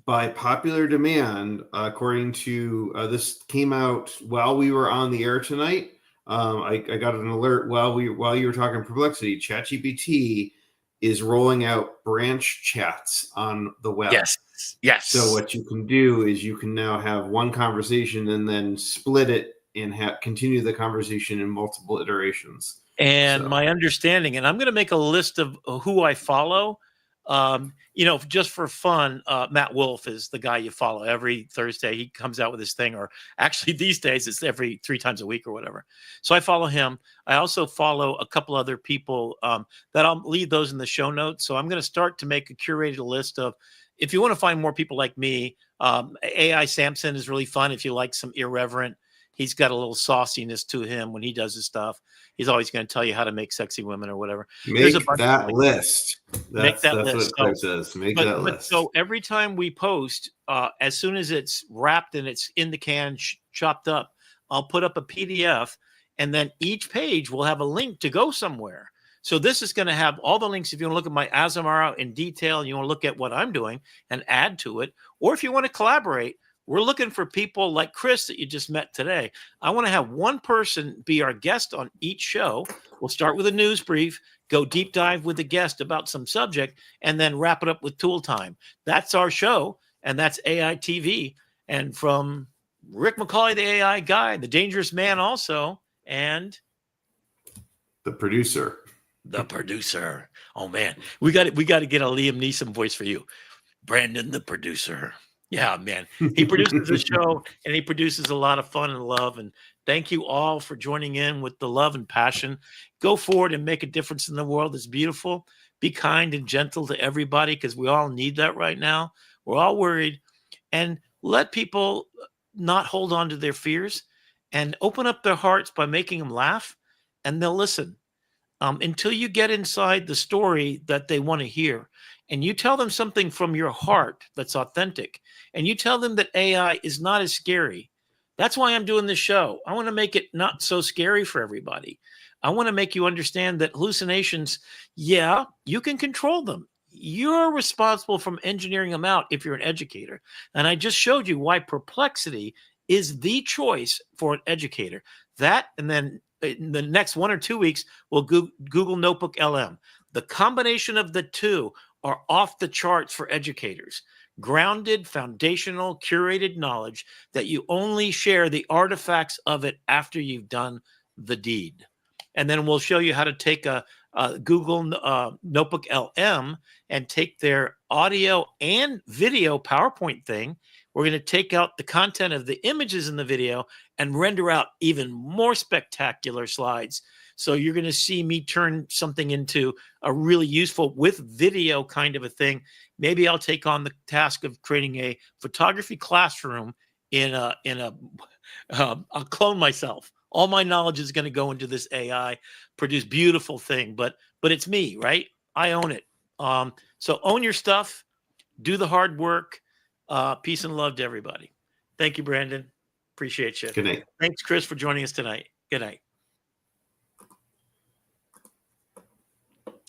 By popular demand, according to this came out while we were on the air tonight. I got an alert while you were talking Perplexity. ChatGPT is rolling out branch chats on the web. Yes. So what you can do is you can now have one conversation and then split it and continue the conversation in multiple iterations. And my understanding, and I'm going to make a list of who I follow. Just for fun, Matt Wolf is the guy you follow every Thursday. He comes out with his thing, or actually these days it's every 3 times a week or whatever. So I follow him. I also follow a couple other people that I'll leave those in the show notes. So I'm going to start to make a curated list of, if you want to find more people like me, AI Samson is really fun. If you like some irreverent, he's got a little sauciness to him when he does his stuff. He's always going to tell you how to make sexy women or whatever. Make that list. That's list. what Chris says. Make that list. So every time we post, as soon as it's wrapped and it's in the can, chopped up, I'll put up a PDF, and then each page will have a link to go somewhere. So this is going to have all the links if you want to look at my Azamara in detail and you want to look at what I'm doing and add to it. Or if you want to collaborate, we're looking for people like Chris that you just met today. I want to have one person be our guest on each show. We'll start with a news brief, go deep dive with the guest about some subject, and then wrap it up with tool time. That's our show, and that's AITV. And from Rick McCauley, the AI guy, the dangerous man also, and the producer. Oh man, we got to get a Liam Neeson voice for you, Brandon, the producer. Yeah, man. He produces the show and he produces a lot of fun and love. And thank you all for joining in with the love and passion. Go forward and make a difference in the world. It's beautiful. Be kind and gentle to everybody because we all need that right now. We're all worried. And let people not hold on to their fears and open up their hearts by making them laugh, and they'll listen until you get inside the story that they want to hear. And you tell them something from your heart that's authentic, and you tell them that AI is not as scary. That's why I'm doing this show. I want to make it not so scary for everybody. I want to make you understand that hallucinations, yeah, you can control them. You're responsible from engineering them out if you're an educator. And I just showed you why Perplexity is the choice for an educator. That, and then in the next 1 or 2 weeks, we'll Google Notebook LM. The combination of the two are off the charts for educators. Grounded, foundational, curated knowledge that you only share the artifacts of it after you've done the deed. And then we'll show you how to take a Google Notebook LM and take their audio and video PowerPoint thing. We're going to take out the content of the images in the video and render out even more spectacular slides. So you're going to see me turn something into a really useful with video kind of a thing. Maybe I'll take on the task of creating a photography classroom I'll clone myself. All my knowledge is going to go into this AI, produce beautiful thing, but it's me, right? I own it. So own your stuff, do the hard work. Peace and love to everybody. Thank you, Brandon. Appreciate you. Good night. Thanks, Chris, for joining us tonight. Good night.